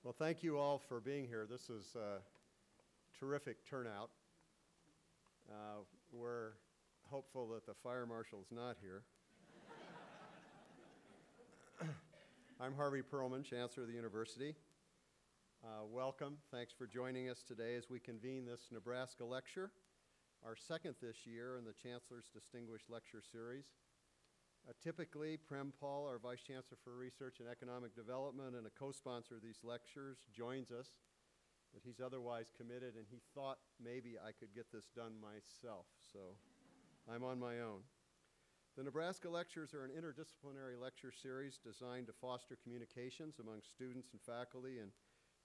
Well, thank you all for being here. This is a terrific turnout. We're hopeful that the fire marshal's not here. I'm Harvey Perlman, Chancellor of the University. Welcome. Thanks for joining us today as we convene this Nebraska lecture, our second this year in the Chancellor's Distinguished Lecture Series. Typically, Prem Paul, our Vice Chancellor for Research and Economic Development and a co-sponsor of these lectures, joins us, but he's otherwise committed, and he thought maybe I could get this done myself, so I'm on my own. The Nebraska lectures are an interdisciplinary lecture series designed to foster communications among students and faculty in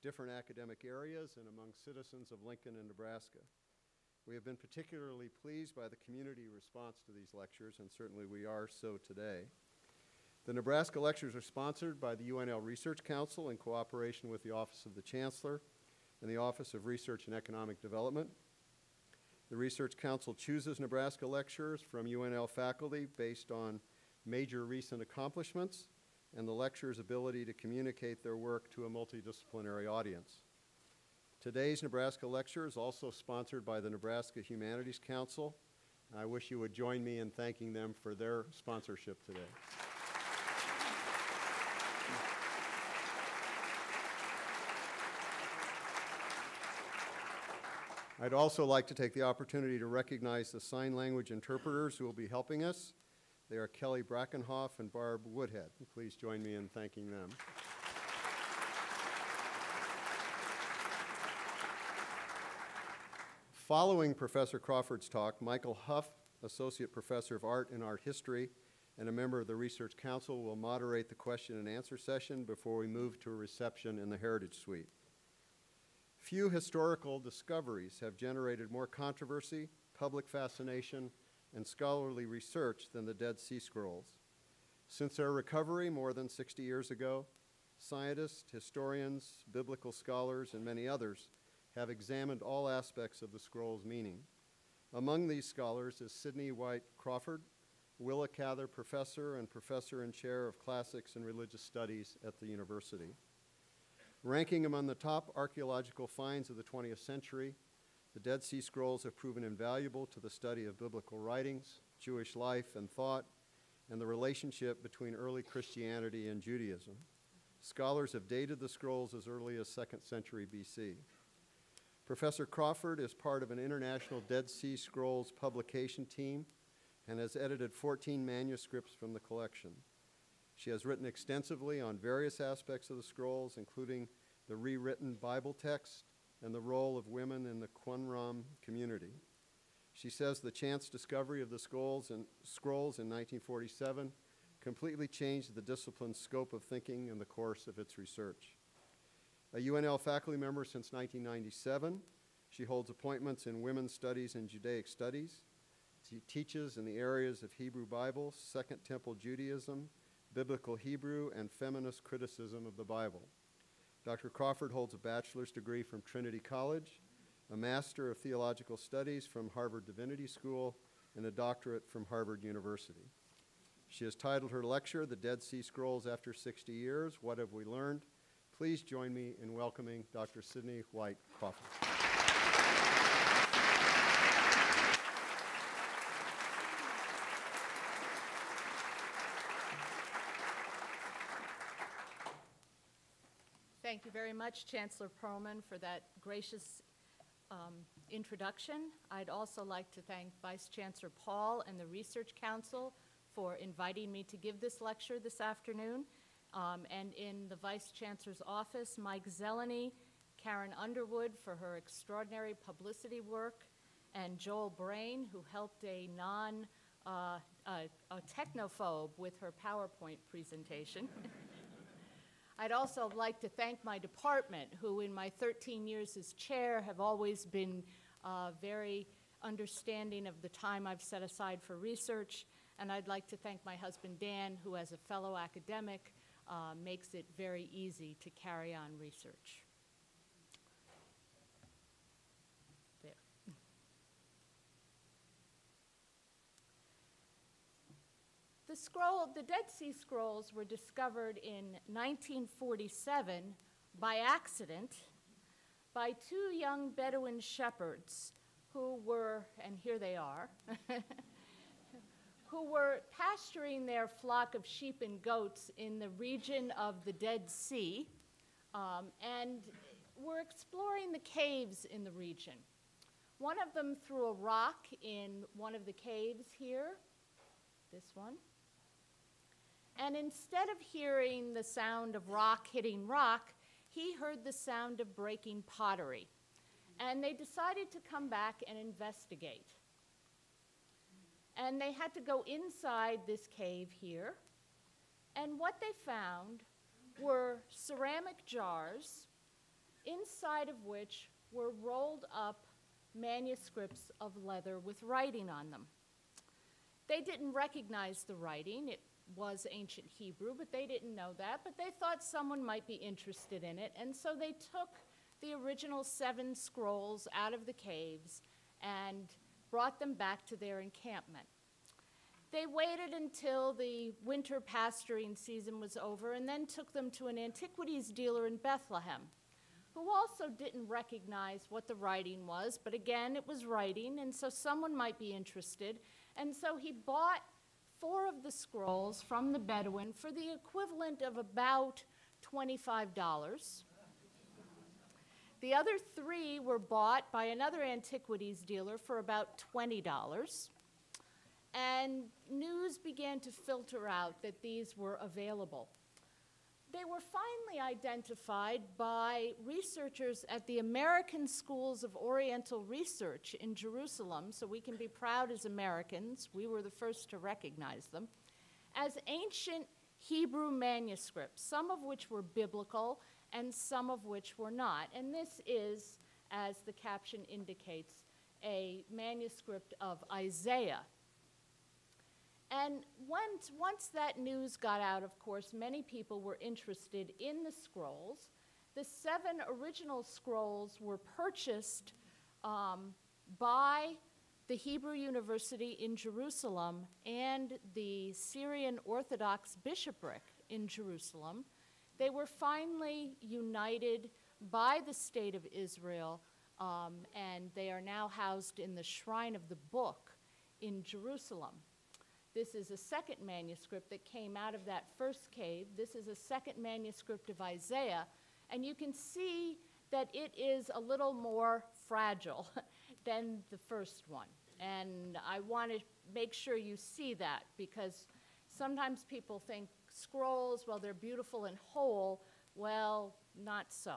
different academic areas and among citizens of Lincoln and Nebraska. We have been particularly pleased by the community response to these lectures, and certainly we are so today. The Nebraska lectures are sponsored by the UNL Research Council in cooperation with the Office of the Chancellor and the Office of Research and Economic Development. The Research Council chooses Nebraska lecturers from UNL faculty based on major recent accomplishments and the lecturer's ability to communicate their work to a multidisciplinary audience. Today's Nebraska lecture is also sponsored by the Nebraska Humanities Council. I wish you would join me in thanking them for their sponsorship today. I'd also like to take the opportunity to recognize the sign language interpreters who will be helping us. They are Kelly Brackenhoff and Barb Woodhead. Please join me in thanking them. Following Professor Crawford's talk, Michael Huff, Associate Professor of Art and Art History and a member of the Research Council, will moderate the question and answer session before we move to a reception in the Heritage Suite. Few historical discoveries have generated more controversy, public fascination, and scholarly research than the Dead Sea Scrolls. Since their recovery more than 60 years ago, scientists, historians, biblical scholars, and many others have examined all aspects of the scroll's meaning. Among these scholars is Sidnie White Crawford, Willa Cather Professor and Professor and Chair of Classics and Religious Studies at the university. Ranking among the top archaeological finds of the 20th century, the Dead Sea Scrolls have proven invaluable to the study of biblical writings, Jewish life and thought, and the relationship between early Christianity and Judaism. Scholars have dated the scrolls as early as 2nd century BC. Professor Crawford is part of an international Dead Sea Scrolls publication team and has edited 14 manuscripts from the collection. She has written extensively on various aspects of the scrolls, including the rewritten Bible text and the role of women in the Qumran community. She says the chance discovery of the scrolls in 1947 completely changed the discipline's scope of thinking in the course of its research. A UNL faculty member since 1997, she holds appointments in women's studies and Judaic studies. She teaches in the areas of Hebrew Bible, Second Temple Judaism, Biblical Hebrew, and feminist criticism of the Bible. Dr. Crawford holds a bachelor's degree from Trinity College, a Master of Theological Studies from Harvard Divinity School, and a doctorate from Harvard University. She has titled her lecture, The Dead Sea Scrolls After 60 Years, What Have We Learned? Please join me in welcoming Dr. Sidnie White Crawford. Thank you very much, Chancellor Perlman, for that gracious introduction. I'd also like to thank Vice Chancellor Paul and the Research Council for inviting me to give this lecture this afternoon. And in the Vice Chancellor's office, Mike Zeleny, Karen Underwood for her extraordinary publicity work, and Joel Brain, who helped a technophobe with her PowerPoint presentation. I'd also like to thank my department, who in my 13 years as chair have always been very understanding of the time I've set aside for research. And I'd like to thank my husband, Dan, who as a fellow academic makes it very easy to carry on research. There. The Dead Sea Scrolls were discovered in 1947 by accident by two young Bedouin shepherds who were, and here they are, who were pasturing their flock of sheep and goats in the region of the Dead Sea, and were exploring the caves in the region. One of them threw a rock in one of the caves here, this one, and instead of hearing the sound of rock hitting rock, he heard the sound of breaking pottery. And they decided to come back and investigate. And they had to go inside this cave here. And what they found were ceramic jars, inside of which were rolled up manuscripts of leather with writing on them. They didn't recognize the writing. It was ancient Hebrew, but they didn't know that. But they thought someone might be interested in it. And so they took the original 7 scrolls out of the caves and brought them back to their encampment. They waited until the winter pasturing season was over and then took them to an antiquities dealer in Bethlehem, who also didn't recognize what the writing was, but again, it was writing, and so someone might be interested. And so he bought 4 of the scrolls from the Bedouin for the equivalent of about $25. The other 3 were bought by another antiquities dealer for about $20. And news began to filter out that these were available. They were finally identified by researchers at the American Schools of Oriental Research in Jerusalem, so we can be proud as Americans, we were the first to recognize them, as ancient Hebrew manuscripts, some of which were biblical and some of which were not. And this is, as the caption indicates, a manuscript of Isaiah. And once that news got out, of course, many people were interested in the scrolls. The 7 original scrolls were purchased by the Hebrew University in Jerusalem and the Syrian Orthodox Bishopric in Jerusalem. They were finally united by the State of Israel, and they are now housed in the Shrine of the Book in Jerusalem. This is a second manuscript that came out of that first cave. This is a second manuscript of Isaiah, and you can see that it is a little more fragile than the first one. And I want to make sure you see that, because sometimes people think scrolls, well, they're beautiful and whole. Well, not so.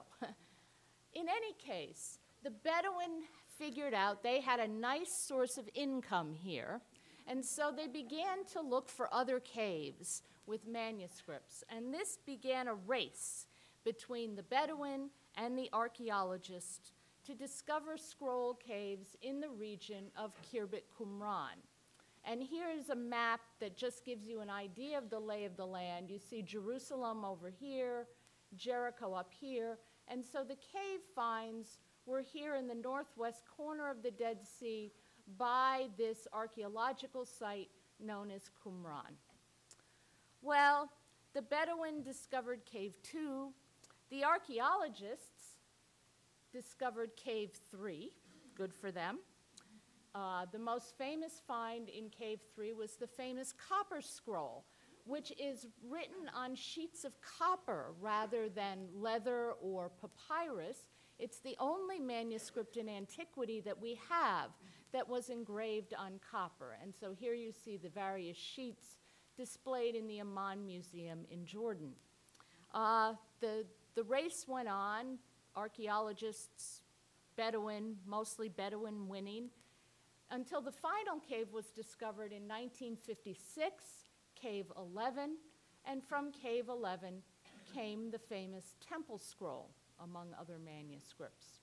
In any case, the Bedouin figured out they had a nice source of income here. And so they began to look for other caves with manuscripts. And this began a race between the Bedouin and the archaeologists to discover scroll caves in the region of Qumran. And here is a map that just gives you an idea of the lay of the land. You see Jerusalem over here, Jericho up here. And so the cave finds were here in the northwest corner of the Dead Sea by this archaeological site known as Qumran. Well, the Bedouin discovered Cave 2. The archaeologists discovered Cave 3. Good for them. The most famous find in Cave 3 was the famous copper scroll, which is written on sheets of copper rather than leather or papyrus. It's the only manuscript in antiquity that we have that was engraved on copper. And so here you see the various sheets displayed in the Amman Museum in Jordan. The race went on, archaeologists, Bedouin, mostly Bedouin winning, until the final cave was discovered in 1956, Cave 11, and from Cave 11 came the famous Temple Scroll, among other manuscripts.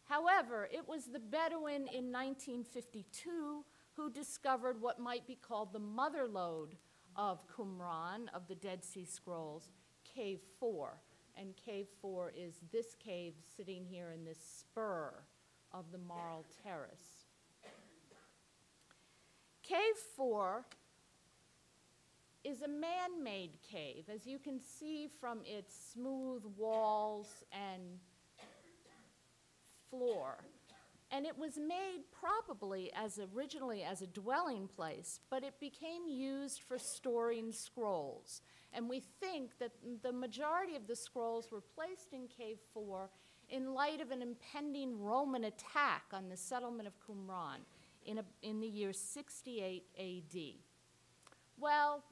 However, it was the Bedouin in 1952 who discovered what might be called the mother lode of Qumran, of the Dead Sea Scrolls, Cave 4. And Cave 4 is this cave sitting here in this spur of the Marl Terrace. Cave 4 is a man-made cave, as you can see from its smooth walls and floor. And it was made probably originally as a dwelling place, but it became used for storing scrolls. And we think that the majority of the scrolls were placed in Cave 4 in light of an impending Roman attack on the settlement of Qumran in the year 68 AD. Well,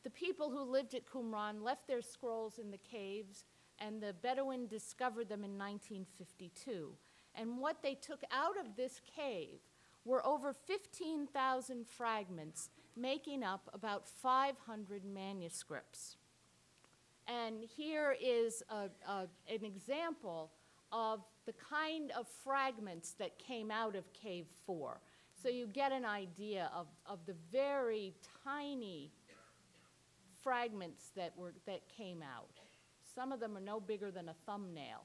the people who lived at Qumran left their scrolls in the caves, and the Bedouin discovered them in 1952. And what they took out of this cave were over 15,000 fragments, making up about 500 manuscripts. And here is an example of the kind of fragments that came out of Cave 4. So you get an idea of the very tiny fragments that came out. Some of them are no bigger than a thumbnail.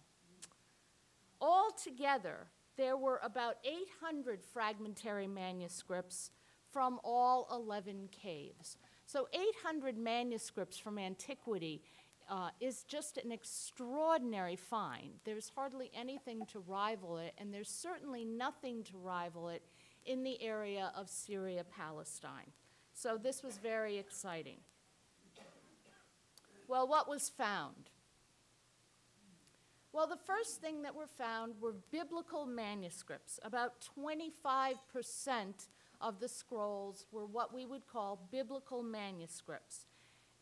Altogether, there were about 800 fragmentary manuscripts from all 11 caves. So 800 manuscripts from antiquity is just an extraordinary find. There's hardly anything to rival it, and there's certainly nothing to rival it in the area of Syria, Palestine. So this was very exciting. Well, what was found? Well, the first thing that were found were biblical manuscripts. About 25% of the scrolls were what we would call biblical manuscripts.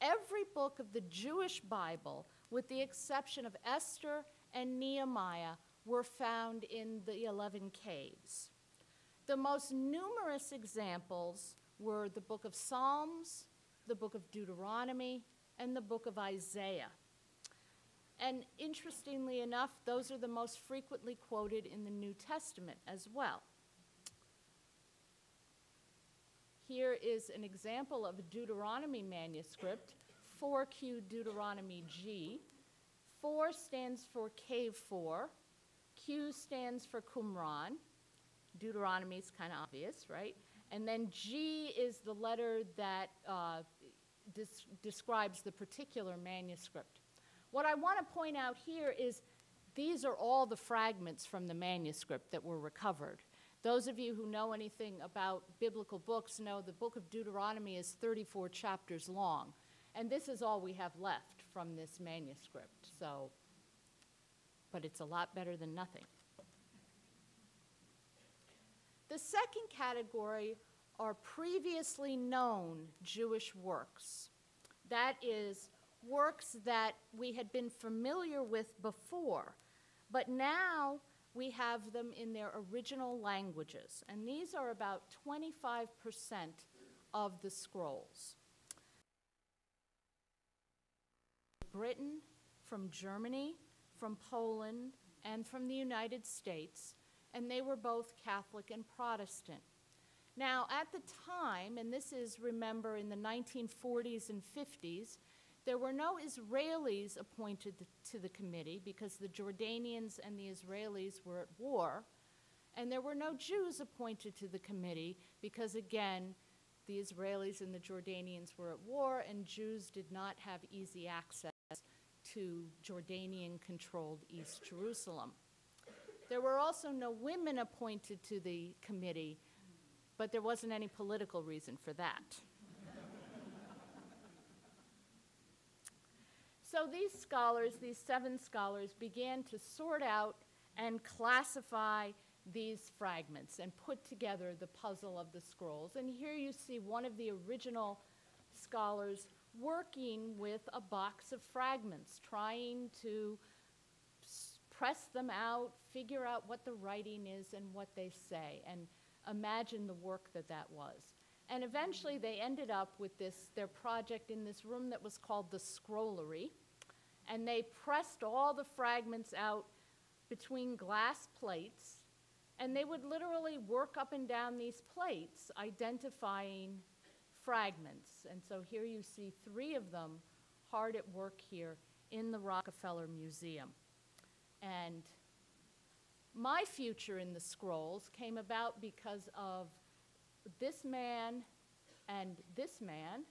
Every book of the Jewish Bible, with the exception of Esther and Nehemiah, were found in the 11 caves. The most numerous examples were the book of Psalms, the book of Deuteronomy, and the book of Isaiah. And interestingly enough, those are the most frequently quoted in the New Testament as well. Here is an example of a Deuteronomy manuscript, 4Q Deuteronomy G. 4 stands for Cave 4. Q stands for Qumran. Deuteronomy is kind of obvious, right? And then G is the letter that describes the particular manuscript. What I want to point out here is these are all the fragments from the manuscript that were recovered. Those of you who know anything about biblical books know the book of Deuteronomy is 34 chapters long, and this is all we have left from this manuscript. So, but it's a lot better than nothing. The second category are previously known Jewish works. That is, works that we had been familiar with before, but now we have them in their original languages, and these are about 25% of the scrolls. Britain, from Germany, from Poland, and from the United States, and they were both Catholic and Protestant. Now, at the time, and this is, remember, in the 1940s and 50s, there were no Israelis appointed to the committee because the Jordanians and the Israelis were at war, and there were no Jews appointed to the committee because, again, the Israelis and the Jordanians were at war, and Jews did not have easy access to Jordanian-controlled East Jerusalem. There were also no women appointed to the committee, but there wasn't any political reason for that. So these scholars, these 7 scholars, began to sort out and classify these fragments and put together the puzzle of the scrolls. And here you see one of the original scholars working with a box of fragments, trying to press them out, figure out what the writing is and what they say, and imagine the work that that was. And eventually they ended up with their project in this room that was called the scrollery, and they pressed all the fragments out between glass plates, and they would literally work up and down these plates identifying fragments. And so here you see 3 of them hard at work here in the Rockefeller Museum. And my future in the scrolls came about because of this man and this man,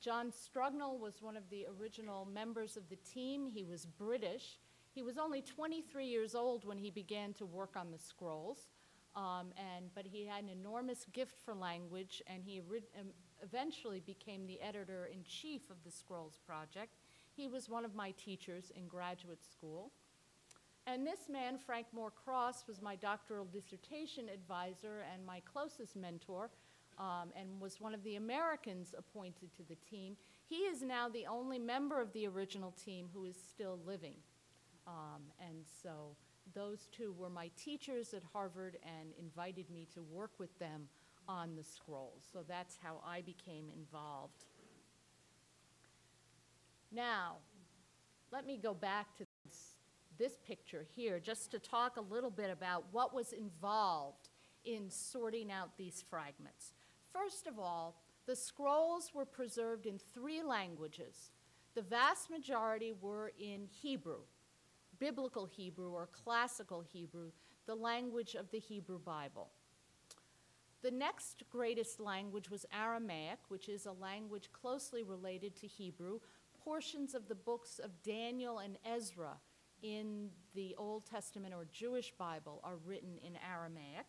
John Strugnell was one of the original members of the team. He was British. He was only 23 years old when he began to work on the scrolls, but he had an enormous gift for language, and he eventually became the editor-in-chief of the Scrolls Project. He was one of my teachers in graduate school. And this man, Frank Moore Cross, was my doctoral dissertation advisor and my closest mentor, and was one of the Americans appointed to the team. He is now the only member of the original team who is still living. And so those two were my teachers at Harvard and invited me to work with them on the scrolls. So that's how I became involved. Now, let me go back to this picture here just to talk a little bit about what was involved in sorting out these fragments. First of all, the scrolls were preserved in 3 languages. The vast majority were in Hebrew, biblical Hebrew or classical Hebrew, the language of the Hebrew Bible. The next greatest language was Aramaic, which is a language closely related to Hebrew. Portions of the books of Daniel and Ezra in the Old Testament or Jewish Bible are written in Aramaic.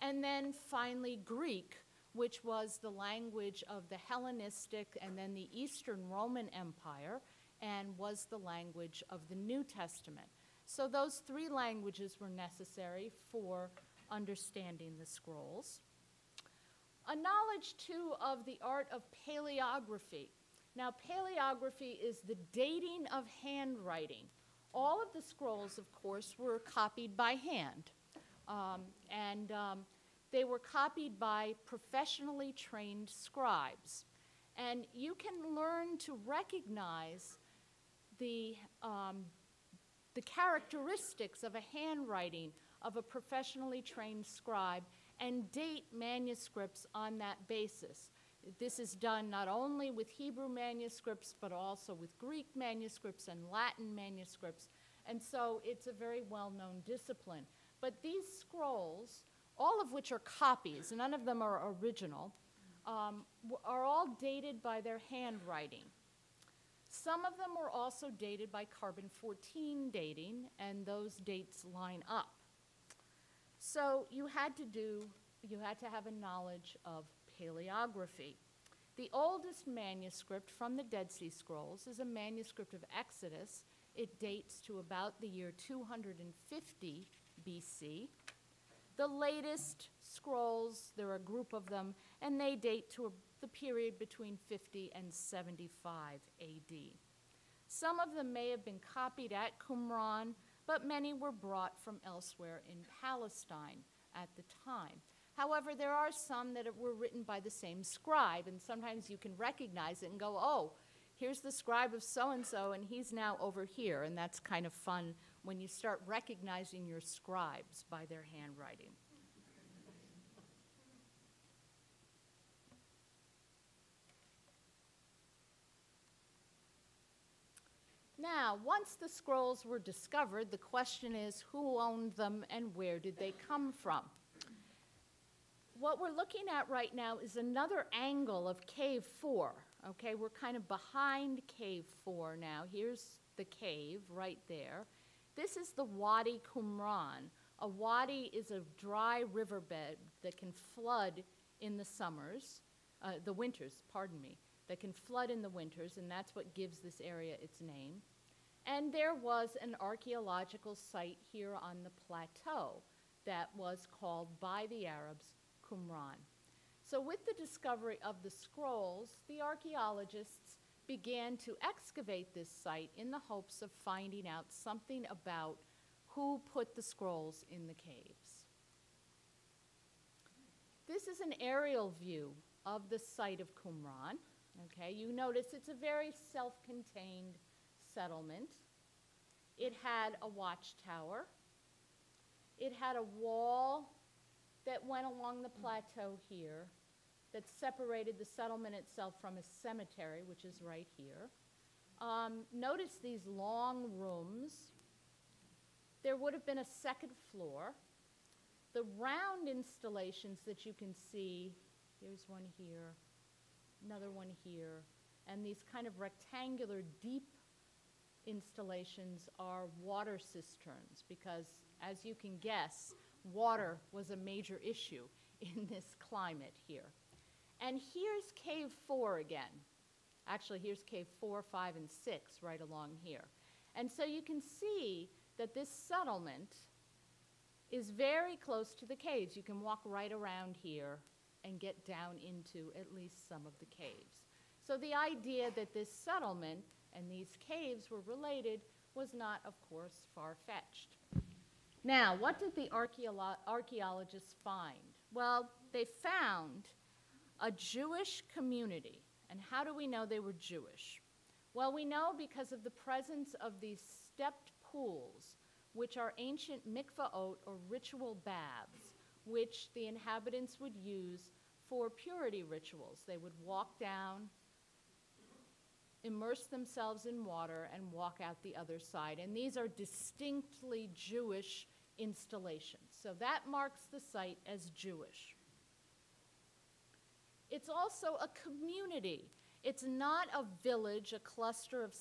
And then finally Greek, which was the language of the Hellenistic and then the Eastern Roman Empire, and was the language of the New Testament. So those 3 languages were necessary for understanding the scrolls. A knowledge, too, of the art of paleography. Now, paleography is the dating of handwriting. All of the scrolls, of course, were copied by hand, they were copied by professionally trained scribes. And you can learn to recognize the characteristics of a handwriting of a professionally trained scribe and date manuscripts on that basis. This is done not only with Hebrew manuscripts, but also with Greek manuscripts and Latin manuscripts. And so it's a very well-known discipline. But these scrolls, all of which are copies, none of them are original, are all dated by their handwriting. Some of them were also dated by carbon-14 dating, and those dates line up. So you had to have a knowledge of paleography. The oldest manuscript from the Dead Sea Scrolls is a manuscript of Exodus. It dates to about the year 250 BC. The latest scrolls, there are a group of them, and they date to the period between 50 and 75 AD. Some of them may have been copied at Qumran, but many were brought from elsewhere in Palestine at the time. However, there are some that were written by the same scribe, and sometimes you can recognize it and go, oh, here's the scribe of so-and-so, and he's now over here, and that's kind of fun when you start recognizing your scribes by their handwriting. Now, once the scrolls were discovered, the question is who owned them and where did they come from? What we're looking at right now is another angle of Cave 4. Okay, we're kind of behind Cave 4 now. Here's the cave right there. This is the Wadi Qumran. A wadi is a dry riverbed that can flood in the winters, that can flood in the winters, and that's what gives this area its name. And there was an archaeological site here on the plateau that was called by the Arabs Qumran. So with the discovery of the scrolls, the archaeologists began to excavate this site in the hopes of finding out something about who put the scrolls in the caves. This is an aerial view of the site of Qumran. Okay, you notice it's a very self-contained settlement. It had a watchtower. It had a wall that went along the plateau here that separated the settlement itself from a cemetery, which is right here. Notice these long rooms. There would have been a second floor. The round installations that you can see, here's one here, another one here, and these kind of rectangular deep installations are water cisterns because, as you can guess, water was a major issue in this climate here. And here's cave 4 again. Actually, here's cave 4, 5, and 6 right along here. And so you can see that this settlement is very close to the caves. You can walk right around here and get down into at least some of the caves. So the idea that this settlement and these caves were related was not, of course, far-fetched. Now, what did the archaeologists find? Well, they found a Jewish community. And how do we know they were Jewish? Well, we know because of the presence of these stepped pools, which are ancient mikvaot or ritual baths, which the inhabitants would use for purity rituals. They would walk down, immerse themselves in water, and walk out the other side. And these are distinctly Jewish installations. So that marks the site as Jewish. It's also a community. It's not a village, a cluster of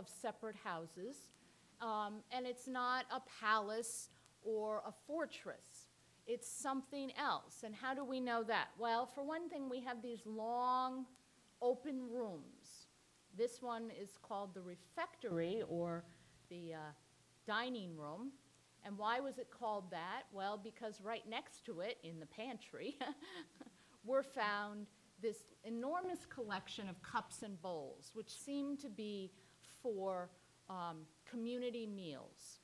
separate houses, and it's not a palace or a fortress. It's something else. And how do we know that? Well, for one thing, we have these long, open rooms. This one is called the refectory, or the dining room. And why was it called that? Well, because right next to it, in the pantry, were found this enormous collection of cups and bowls, which seemed to be for community meals,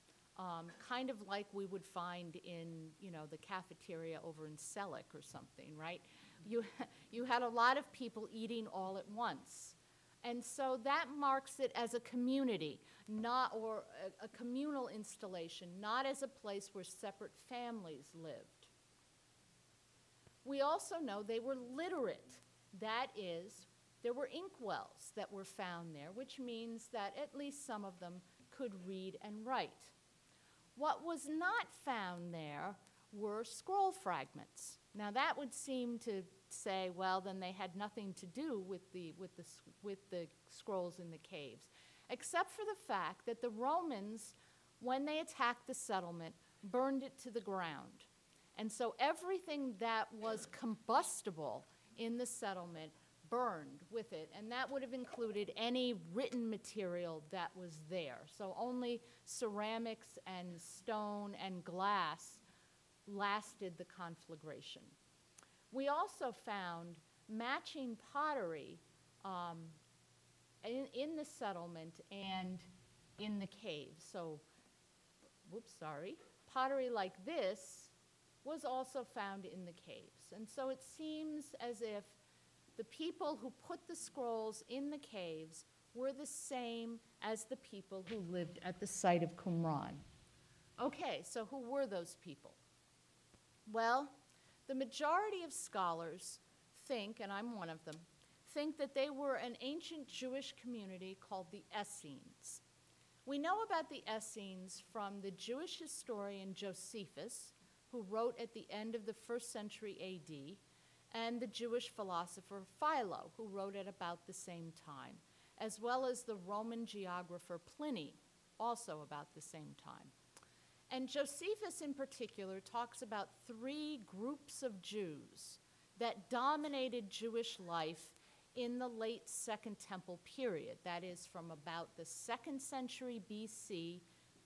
kind of like we would find in, the cafeteria over in Selleck or something, right? You had a lot of people eating all at once. And so that marks it as a community, or a communal installation, not as a place where separate families lived. We also know they were literate. That is, there were inkwells that were found there, which means that at least some of them could read and write. What was not found there were scroll fragments. Now that would seem to say, well, then they had nothing to do with the scrolls in the caves, except for the fact that the Romans, when they attacked the settlement, burned it to the ground. And so everything that was combustible in the settlement burned with it, and that would have included any written material that was there. So only ceramics and stone and glass lasted the conflagration. We also found matching pottery in the settlement and in the caves. So, pottery like this was also found in the caves. And so it seems as if the people who put the scrolls in the caves were the same as the people who lived at the site of Qumran. Okay, so who were those people? Well, the majority of scholars think, and I'm one of them, think that they were an ancient Jewish community called the Essenes. We know about the Essenes from the Jewish historian Josephus, who wrote at the end of the 1st century AD, and the Jewish philosopher Philo, who wrote at about the same time, as well as the Roman geographer Pliny, also about the same time. And Josephus in particular talks about 3 groups of Jews that dominated Jewish life in the late Second Temple period, that is from about the 2nd century BC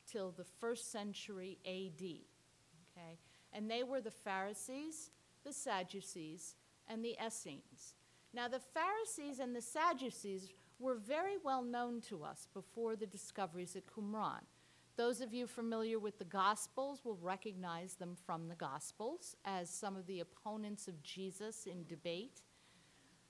till the 1st century AD, okay? And they were the Pharisees, the Sadducees, and the Essenes. Now, the Pharisees and the Sadducees were very well known to us before the discoveries at Qumran. Those of you familiar with the Gospels will recognize them from the Gospels as some of the opponents of Jesus in debate.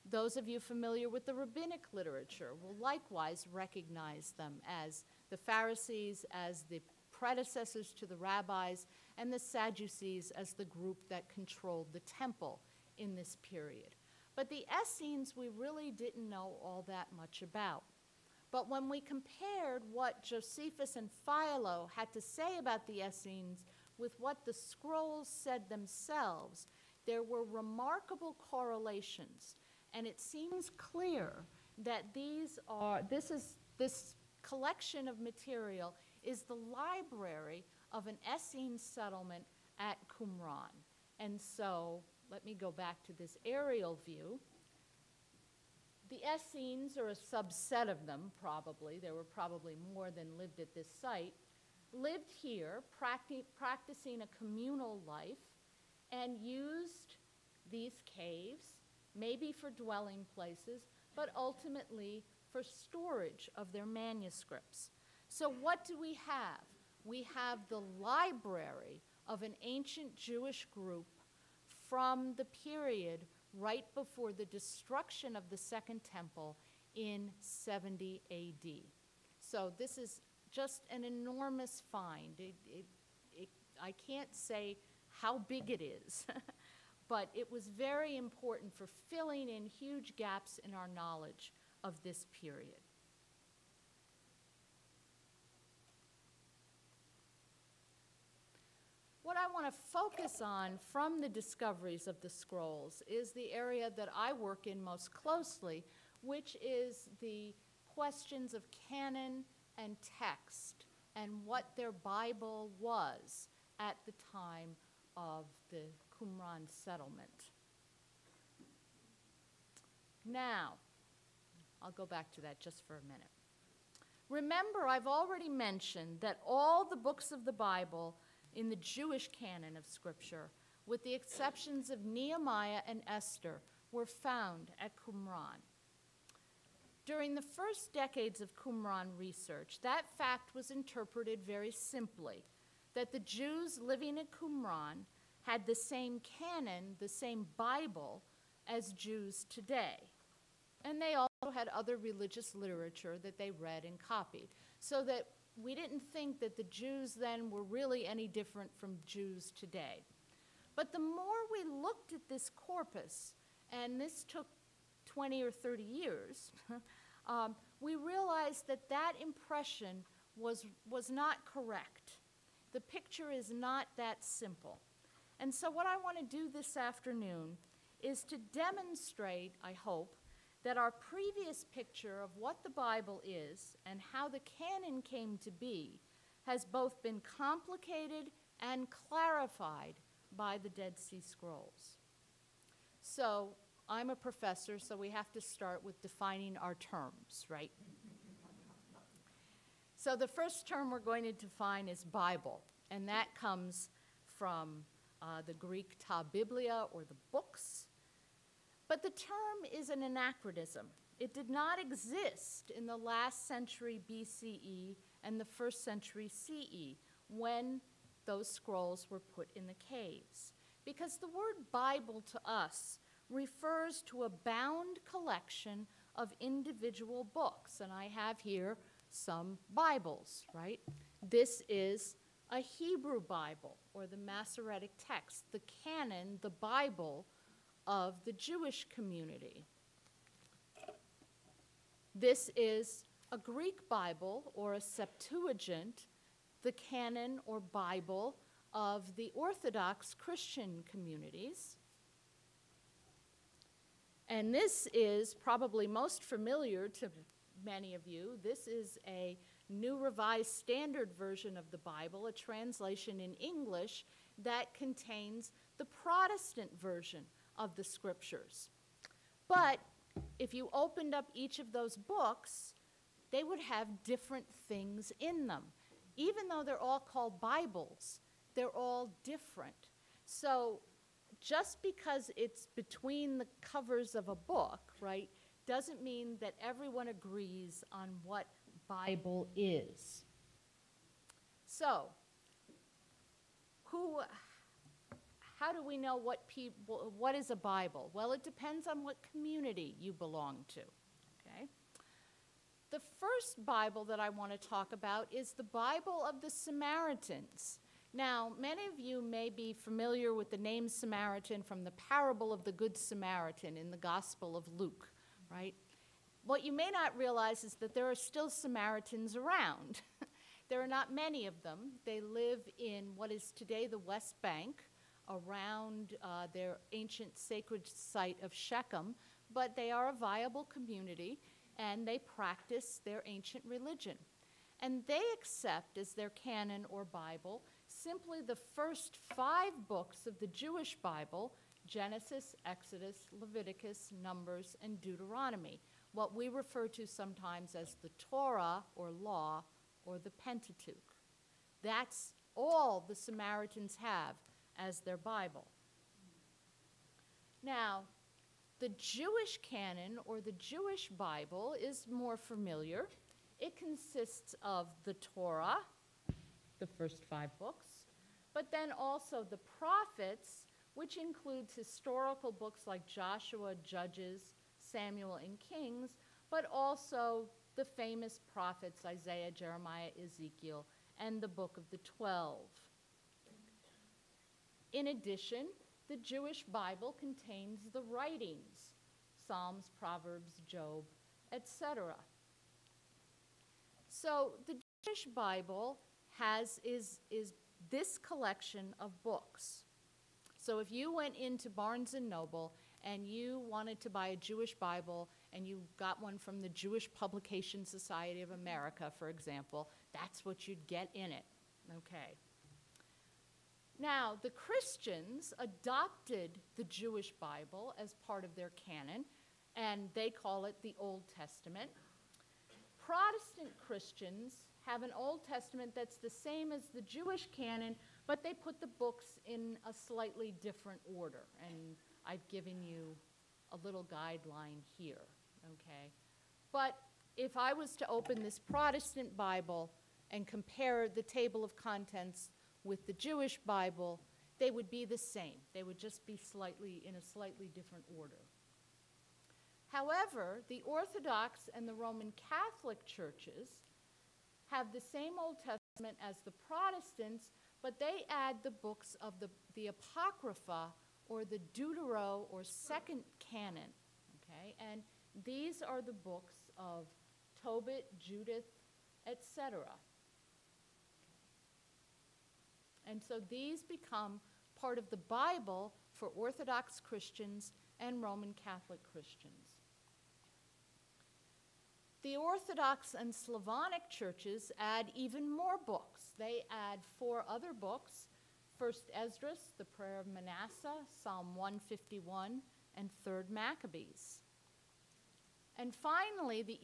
Those of you familiar with the rabbinic literature will likewise recognize them as the Pharisees as the predecessors to the rabbis, and the Sadducees as the group that controlled the temple in this period. But the Essenes we really didn't know all that much about. But when we compared what Josephus and Philo had to say about the Essenes with what the scrolls said themselves, there were remarkable correlations. And it seems clear that this collection of material is the library of an Essene settlement at Qumran. And so, let me go back to this aerial view. The Essenes, or a subset of them probably, there were probably more than lived at this site, lived here practicing a communal life and used these caves, maybe for dwelling places, but ultimately for storage of their manuscripts. So what do we have? We have the library of an ancient Jewish group from the period right before the destruction of the Second Temple in 70 AD. So this is just an enormous find. I can't say how big it is, but it was very important for filling in huge gaps in our knowledge of this period. What I want to focus on from the discoveries of the scrolls is the area that I work in most closely, which is the questions of canon and text and what their Bible was at the time of the Qumran settlement. Now, I'll go back to that just for a minute. Remember, I've already mentioned that all the books of the Bible in the Jewish canon of Scripture, with the exceptions of Nehemiah and Esther, were found at Qumran. During the first decades of Qumran research, that fact was interpreted very simply, that the Jews living at Qumran had the same canon, the same Bible, as Jews today. And they also had other religious literature that they read and copied, so that we didn't think that the Jews then were really any different from Jews today. But the more we looked at this corpus, and this took 20 or 30 years, we realized that that impression was not correct. The picture is not that simple. And so what I want to do this afternoon is to demonstrate, I hope, that our previous picture of what the Bible is and how the canon came to be has both been complicated and clarified by the Dead Sea Scrolls. So I'm a professor, so we have to start with defining our terms, right? So the first term we're going to define is Bible, and that comes from the Greek ta biblia, or the books. But the term is an anachronism. It did not exist in the last century BCE and the first century CE when those scrolls were put in the caves. Because the word Bible to us refers to a bound collection of individual books. And I have here some Bibles, right? This is a Hebrew Bible, or the Masoretic text, the canon, the Bible of the Jewish community. This is a Greek Bible, or a Septuagint, the canon or Bible of the Orthodox Christian communities. And this is probably most familiar to many of you. This is a New Revised Standard Version of the Bible, a translation in English that contains the Protestant version of the Scriptures. But if you opened up each of those books, they would have different things in them. Even though they're all called Bibles, they're all different. So just because it's between the covers of a book, right, doesn't mean that everyone agrees on what Bible is. So, how do we know what is a Bible? Well, it depends on what community you belong to, okay? The first Bible that I want to talk about is the Bible of the Samaritans. Now, many of you may be familiar with the name Samaritan from the parable of the Good Samaritan in the Gospel of Luke, right? What you may not realize is that there are still Samaritans around. There are not many of them. They live in what is today the West Bank, around their ancient sacred site of Shechem, but they are a viable community, and they practice their ancient religion. And they accept as their canon or Bible simply the first 5 books of the Jewish Bible: Genesis, Exodus, Leviticus, Numbers, and Deuteronomy, what we refer to sometimes as the Torah or law or the Pentateuch. That's all the Samaritans have as their Bible. Now, the Jewish canon or the Jewish Bible is more familiar. It consists of the Torah, the first 5 books, but then also the prophets, which includes historical books like Joshua, Judges, Samuel, and Kings, but also the famous prophets Isaiah, Jeremiah, Ezekiel, and the Book of the 12. In addition, the Jewish Bible contains the writings, Psalms, Proverbs, Job, etc. So the Jewish Bible is this collection of books. So if you went into Barnes & Noble and you wanted to buy a Jewish Bible and you got one from the Jewish Publication Society of America, for example, that's what you'd get in it. Okay. Now, the Christians adopted the Jewish Bible as part of their canon, and they call it the Old Testament. Protestant Christians have an Old Testament that's the same as the Jewish canon, but they put the books in a slightly different order, and I've given you a little guideline here, okay? But if I was to open this Protestant Bible and compare the table of contents with the Jewish Bible, they would be the same. They would just be in a slightly different order. However, the Orthodox and the Roman Catholic churches have the same Old Testament as the Protestants, but they add the books of the Apocrypha, or the Deutero, or Second Canon, okay? And these are the books of Tobit, Judith, etc. And so these become part of the Bible for Orthodox Christians and Roman Catholic Christians. The Orthodox and Slavonic churches add even more books. They add 4 other books: First Esdras, the Prayer of Manasseh, Psalm 151, and Third Maccabees. And finally, the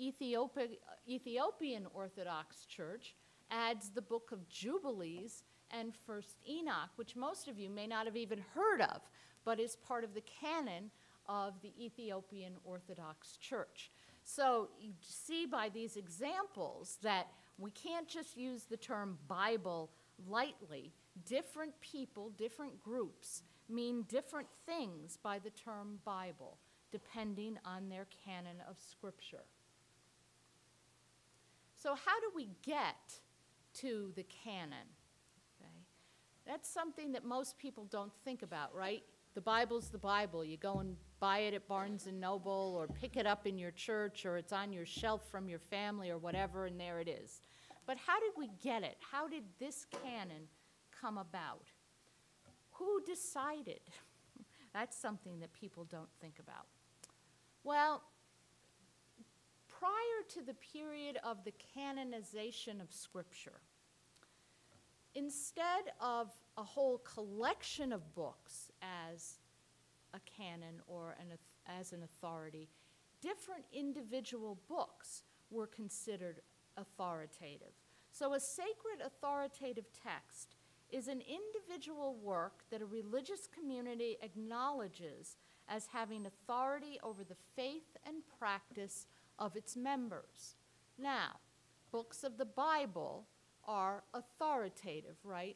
Ethiopian Orthodox Church adds the Book of Jubilees and First Enoch, which most of you may not have even heard of, but is part of the canon of the Ethiopian Orthodox Church. So you see by these examples that we can't just use the term Bible lightly. Different people, different groups mean different things by the term Bible, depending on their canon of Scripture. So how do we get to the canon? Okay. That's something that most people don't think about, right? The Bible's the Bible. You go and buy it at Barnes & Noble, or pick it up in your church, or it's on your shelf from your family or whatever, and there it is. But how did we get it? How did this canon come about? Who decided? That's something that people don't think about. Well, prior to the period of the canonization of Scripture, instead of a whole collection of books as a canon or as an authority, different individual books were considered authoritative. So a sacred authoritative text is an individual work that a religious community acknowledges as having authority over the faith and practice of its members. Now, books of the Bible are authoritative, right?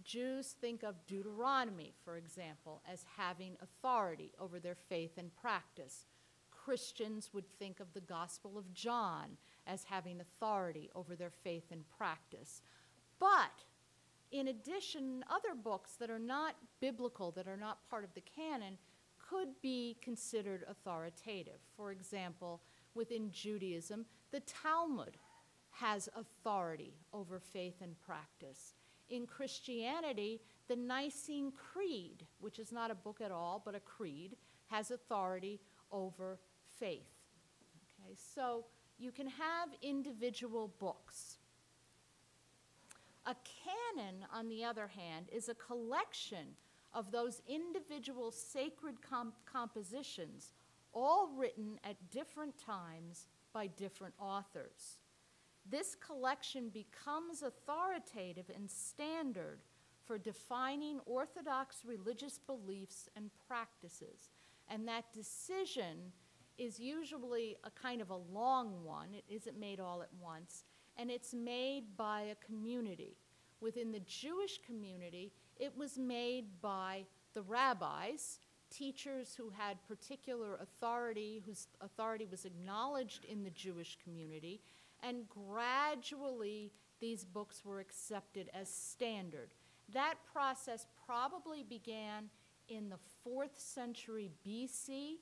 Jews think of Deuteronomy, for example, as having authority over their faith and practice. Christians would think of the Gospel of John as having authority over their faith and practice. But in addition, other books that are not biblical, that are not part of the canon, could be considered authoritative. For example, within Judaism, the Talmud has authority over faith and practice. In Christianity, the Nicene Creed, which is not a book at all, but a creed, has authority over faith. Okay, so you can have individual books. A canon, on the other hand, is a collection of those individual sacred compositions, all written at different times by different authors. This collection becomes authoritative and standard for defining orthodox religious beliefs and practices. And that decision is usually a kind of a long one. It isn't made all at once. And it's made by a community. Within the Jewish community, it was made by the rabbis, teachers who had particular authority, whose authority was acknowledged in the Jewish community, and gradually these books were accepted as standard. That process probably began in the 4th century BC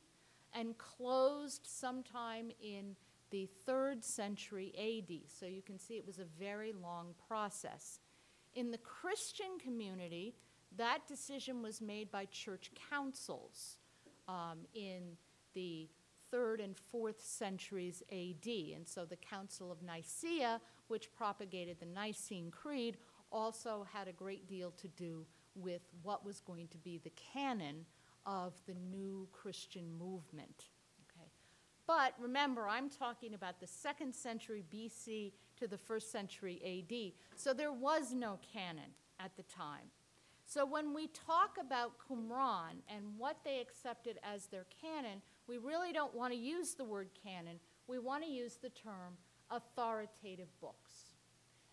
and closed sometime in the 3rd century AD. So you can see it was a very long process. In the Christian community, that decision was made by church councils in the 3rd and 4th centuries AD. And so the Council of Nicaea, which propagated the Nicene Creed, also had a great deal to do with what was going to be the canon of the new Christian movement. Okay. But remember, I'm talking about the 2nd century BC to the 1st century AD, so there was no canon at the time. So when we talk about Qumran and what they accepted as their canon, we really don't want to use the word canon. We want to use the term authoritative books.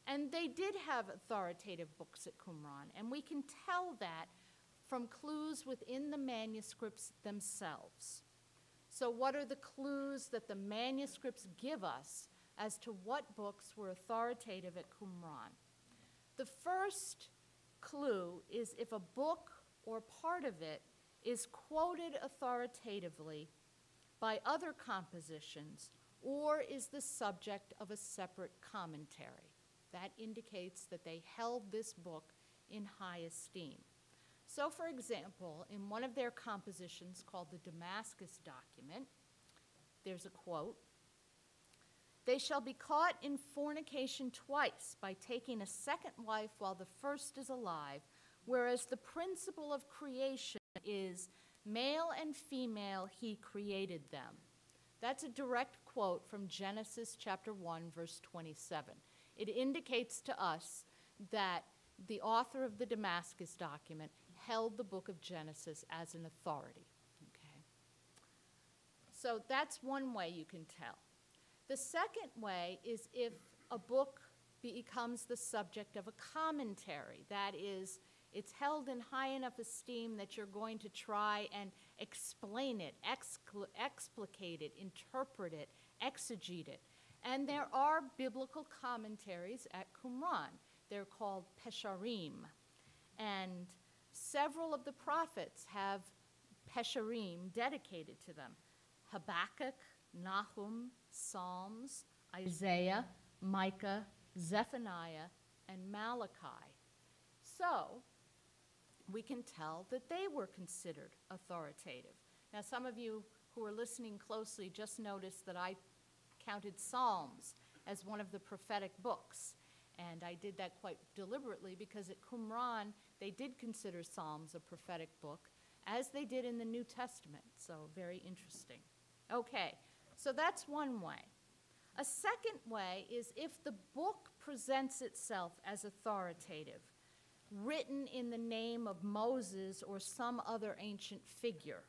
And they did have authoritative books at Qumran, and we can tell that from clues within the manuscripts themselves. So what are the clues that the manuscripts give us as to what books were authoritative at Qumran? The first clue is if a book or part of it is quoted authoritatively by other compositions or is the subject of a separate commentary. That indicates that they held this book in high esteem. So, for example, in one of their compositions called the Damascus document, there's a quote, "They shall be caught in fornication twice by taking a second wife while the first is alive, whereas the principle of creation is male and female he created them." That's a direct quote from Genesis chapter 1, verse 27. It indicates to us that the author of the Damascus document held the book of Genesis as an authority. Okay. So that's one way you can tell. The second way is if a book becomes the subject of a commentary. That is, it's held in high enough esteem that you're going to try and explain it, explicate it, interpret it, exegete it. And there are biblical commentaries at Qumran. They're called Pesharim. And several of the prophets have Pesharim dedicated to them. Habakkuk, Nahum, Psalms, Isaiah, Micah, Zephaniah, and Malachi. So we can tell that they were considered authoritative. Now, some of you who are listening closely just noticed that I counted Psalms as one of the prophetic books. And I did that quite deliberately because at Qumran, they did consider Psalms a prophetic book, as they did in the New Testament. So very interesting. Okay, so that's one way. A second way is if the book presents itself as authoritative, written in the name of Moses or some other ancient figure.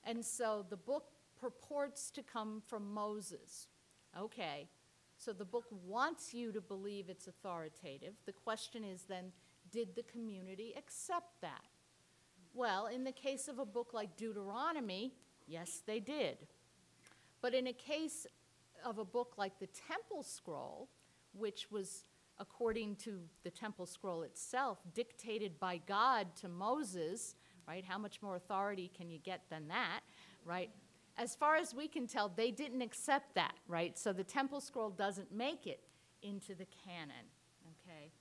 And so the book purports to come from Moses. Okay, so the book wants you to believe it's authoritative. The question is then, did the community accept that? Well, in the case of a book like Deuteronomy, yes, they did. But in a case of a book like the Temple Scroll, which was, according to the Temple Scroll itself, dictated by God to Moses, right? How much more authority can you get than that, right? As far as we can tell, they didn't accept that, right? So the Temple Scroll doesn't make it into the canon, okay?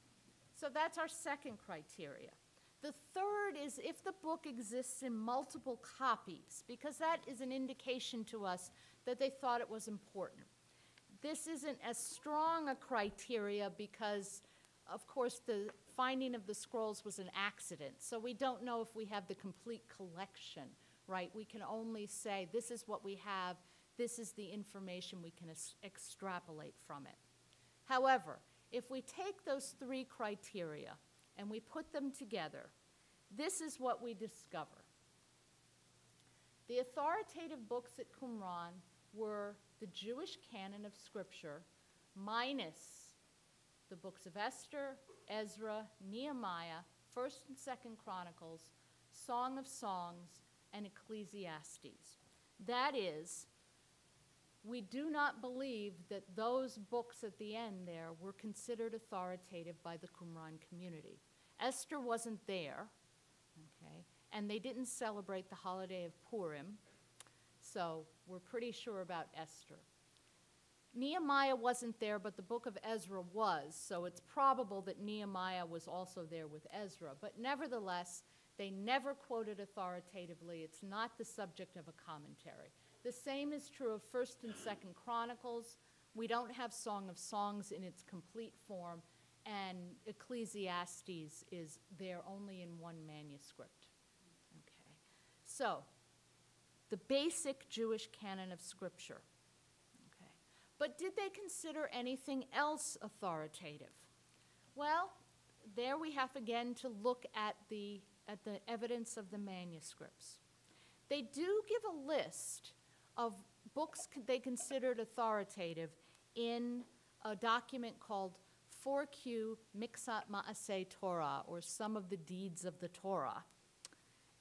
So that's our second criteria. The third is if the book exists in multiple copies, because that is an indication to us that they thought it was important. This isn't as strong a criteria because, of course, the finding of the scrolls was an accident, so we don't know if we have the complete collection, right? We can only say this is what we have, this is the information we can extrapolate from it. However, if we take those three criteria and we put them together, this is what we discover. The authoritative books at Qumran were the Jewish canon of Scripture minus the books of Esther, Ezra, Nehemiah, 1st and 2nd Chronicles, Song of Songs, and Ecclesiastes. That is, we do not believe that those books at the end there were considered authoritative by the Qumran community. Esther wasn't there, okay, and they didn't celebrate the holiday of Purim, so we're pretty sure about Esther. Nehemiah wasn't there, but the book of Ezra was, so it's probable that Nehemiah was also there with Ezra. But nevertheless, they never quoted authoritatively. It's not the subject of a commentary. The same is true of 1st and 2nd Chronicles. We don't have Song of Songs in its complete form, and Ecclesiastes is there only in one manuscript. Okay. So, the basic Jewish canon of Scripture. But did they consider anything else authoritative? Well, there we have again to look at the evidence of the manuscripts. They do give a list of books they considered authoritative in a document called 4Q Miksat Ma'aseh Torah, or Some of the Deeds of the Torah.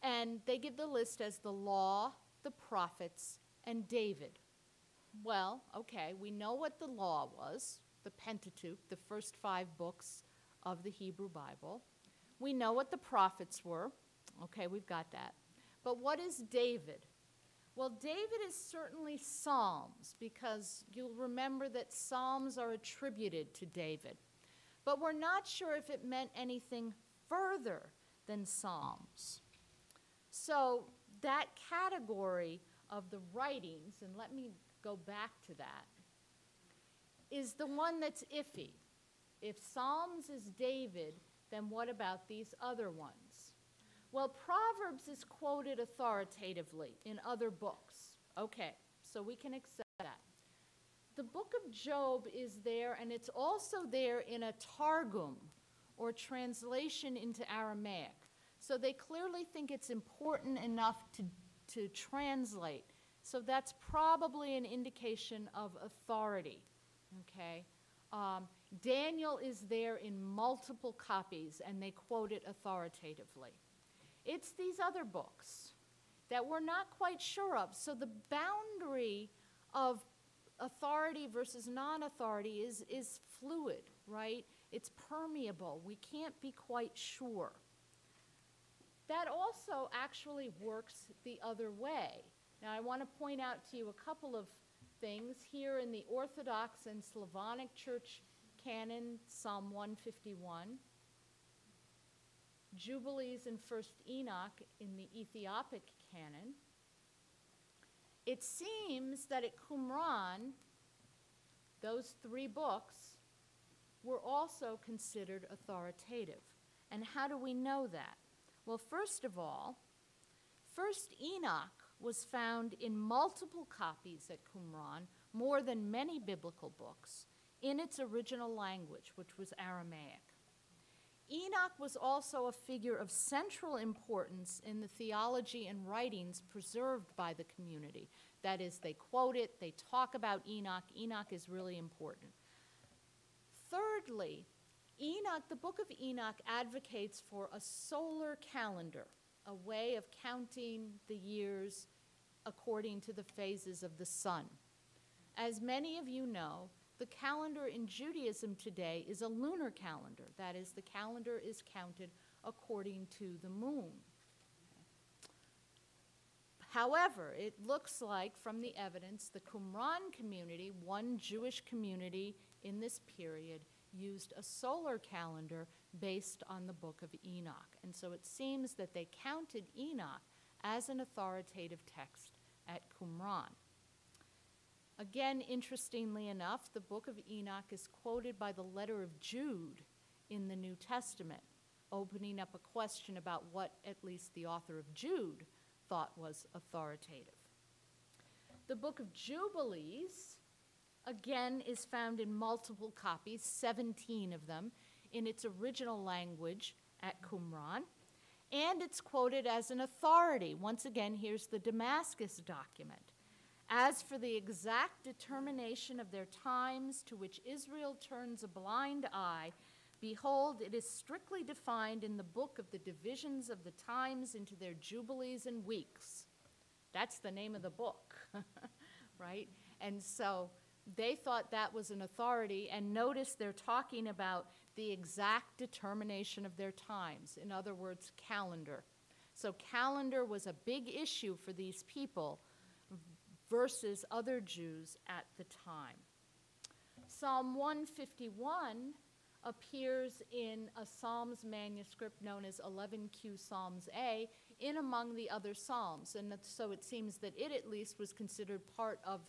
And they give the list as the Law, the Prophets, and David. Well, okay, we know what the law was, the Pentateuch, the first 5 books of the Hebrew Bible. We know what the prophets were. Okay, we've got that. But what is David? Well, David is certainly Psalms, because you'll remember that Psalms are attributed to David. But we're not sure if it meant anything further than Psalms. So that category of the writings, and let me go back to that, is the one that's iffy. If Psalms is David, then what about these other ones? Well, Proverbs is quoted authoritatively in other books. Okay, so we can accept that. The book of Job is there, and it's also there in a Targum, or translation into Aramaic. So they clearly think it's important enough to translate. So that's probably an indication of authority, okay? Daniel is there in multiple copies, and they quote it authoritatively. It's these other books that we're not quite sure of. So the boundary of authority versus non-authority is fluid, right? It's permeable. We can't be quite sure. That also actually works the other way. Now, I want to point out to you a couple of things. Here in the Orthodox and Slavonic Church canon, Psalm 151, Jubilees and 1st Enoch in the Ethiopic canon. It seems that at Qumran, those 3 books were also considered authoritative. And how do we know that? Well, first of all, 1st Enoch was found in multiple copies at Qumran, more than many biblical books, in its original language, which was Aramaic. Enoch was also a figure of central importance in the theology and writings preserved by the community. That is, they quote it, they talk about Enoch. Enoch is really important. Thirdly, Enoch, the book of Enoch advocates for a solar calendar, a way of counting the years according to the phases of the sun. As many of you know, the calendar in Judaism today is a lunar calendar. That is, the calendar is counted according to the moon. However, it looks like from the evidence, the Qumran community, one Jewish community in this period, used a solar calendar based on the book of Enoch. And so it seems that they counted Enoch as an authoritative text at Qumran. Again, interestingly enough, the book of Enoch is quoted by the letter of Jude in the New Testament, opening up a question about what at least the author of Jude thought was authoritative. The book of Jubilees, again, is found in multiple copies, 17 of them, in its original language at Qumran, and it's quoted as an authority. Once again, here's the Damascus document. As for the exact determination of their times to which Israel turns a blind eye, behold, it is strictly defined in the book of the divisions of the times into their jubilees and weeks. That's the name of the book, right? And so they thought that was an authority, and notice they're talking about the exact determination of their times. In other words, calendar. So calendar was a big issue for these people versus other Jews at the time. Psalm 151 appears in a Psalms manuscript known as 11Q Psalms A in among the other Psalms. And so it seems that it at least was considered part of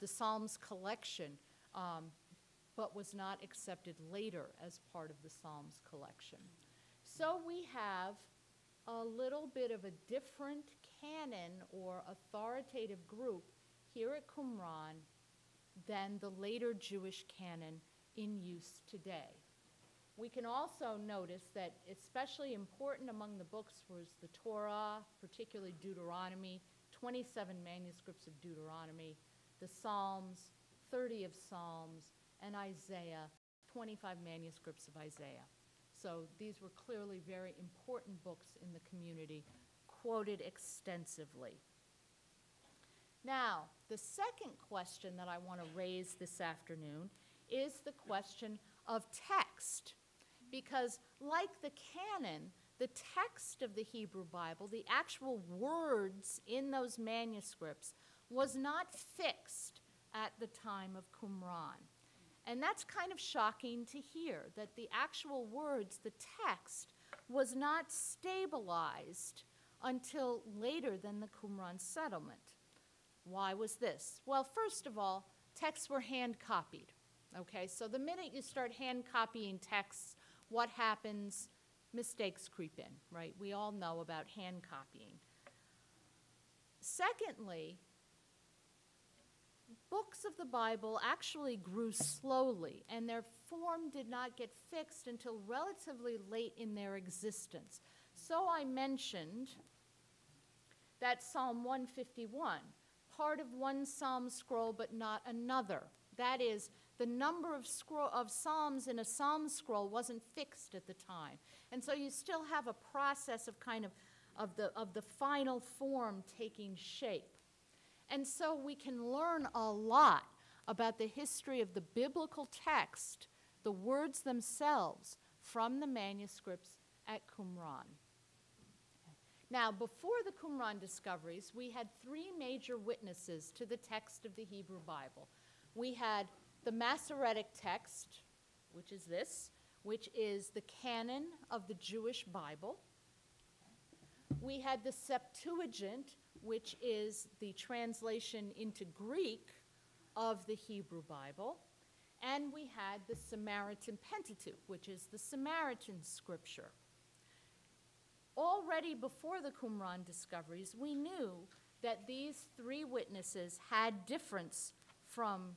the Psalms collection, but was not accepted later as part of the Psalms collection. So we have a little bit of a different canon or authoritative group here at Qumran than the later Jewish canon in use today. We can also notice that especially important among the books was the Torah, particularly Deuteronomy, 27 manuscripts of Deuteronomy, the Psalms, 30 of Psalms, and Isaiah, 25 manuscripts of Isaiah. So these were clearly very important books in the community, quoted extensively. Now, the second question that I want to raise this afternoon is the question of text. Because like the canon, the text of the Hebrew Bible, the actual words in those manuscripts, was not fixed at the time of Qumran. And that's kind of shocking to hear, that the actual words, the text, was not stabilized until later than the Qumran settlement. Why was this? Well, first of all, texts were hand-copied. Okay, so the minute you start hand-copying texts, what happens? Mistakes creep in, right? We all know about hand-copying. Secondly, books of the Bible actually grew slowly, and their form did not get fixed until relatively late in their existence. So I mentioned that Psalm 151, part of one psalm scroll but not another. That is, the number of psalms in a psalm scroll wasn't fixed at the time. And so you still have a process of of the final form taking shape. And so we can learn a lot about the history of the biblical text, the words themselves, from the manuscripts at Qumran. Now, before the Qumran discoveries, we had three major witnesses to the text of the Hebrew Bible. We had the Masoretic text, which is this, which is the canon of the Jewish Bible. We had the Septuagint, which is the translation into Greek of the Hebrew Bible. And we had the Samaritan Pentateuch, which is the Samaritan scripture. Already before the Qumran discoveries, we knew that these three witnesses had differences from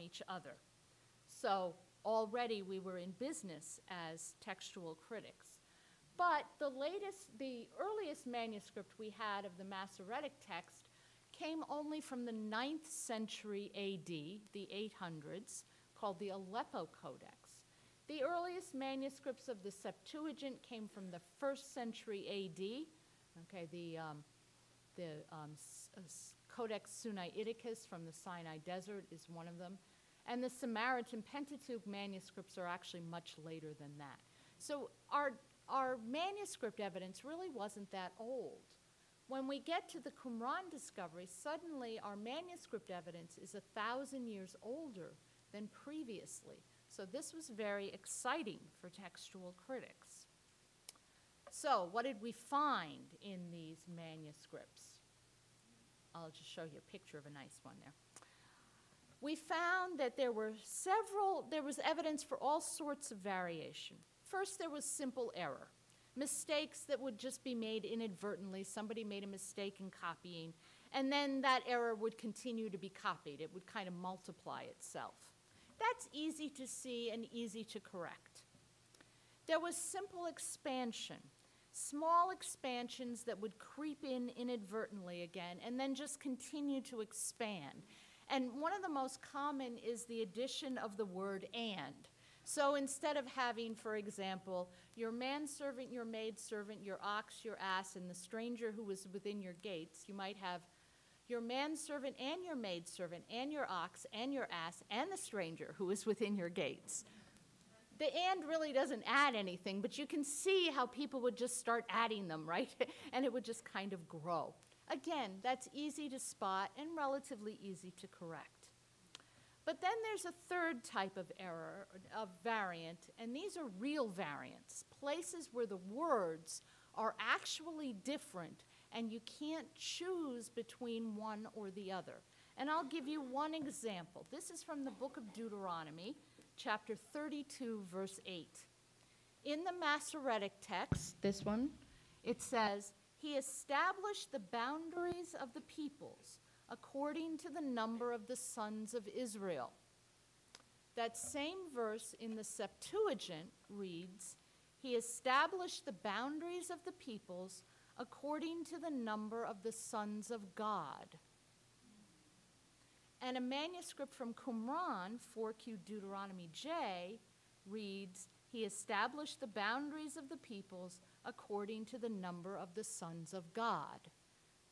each other. So already we were in business as textual critics. But the earliest manuscript we had of the Masoretic text came only from the 9th century AD, the 800s, called the Aleppo Codex. The earliest manuscripts of the Septuagint came from the 1st century AD. Okay, the Codex Sinaiticus from the Sinai Desert is one of them. And the Samaritan Pentateuch manuscripts are actually much later than that. So our manuscript evidence really wasn't that old. When we get to the Qumran discovery, suddenly our manuscript evidence is 1,000 years older than previously. So this was very exciting for textual critics. So what did we find in these manuscripts? I'll just show you a picture of a nice one there. We found that there was evidence for all sorts of variation. First, there was simple error. Mistakes that would just be made inadvertently. Somebody made a mistake in copying, and then that error would continue to be copied. It would kind of multiply itself. That's easy to see and easy to correct. There was simple expansion, small expansions that would creep in inadvertently again and then just continue to expand. And one of the most common is the addition of the word "and." So instead of having, for example, your manservant, your maidservant, your ox, your ass, and the stranger who was within your gates, you might have your manservant and your maidservant and your ox and your ass and the stranger who is within your gates. The "and" really doesn't add anything, but you can see how people would just start adding them, right? And it would just kind of grow. Again, that's easy to spot and relatively easy to correct. But then there's a third type of error, of variant, and these are real variants, places where the words are actually different and you can't choose between one or the other. And I'll give you one example. This is from the book of Deuteronomy, chapter 32, verse 8. In the Masoretic text, this one, it says, "He established the boundaries of the peoples according to the number of the sons of Israel." That same verse in the Septuagint reads, "He established the boundaries of the peoples according to the number of the sons of God." And a manuscript from Qumran, 4Q Deuteronomy J, reads, "He established the boundaries of the peoples according to the number of the sons of God."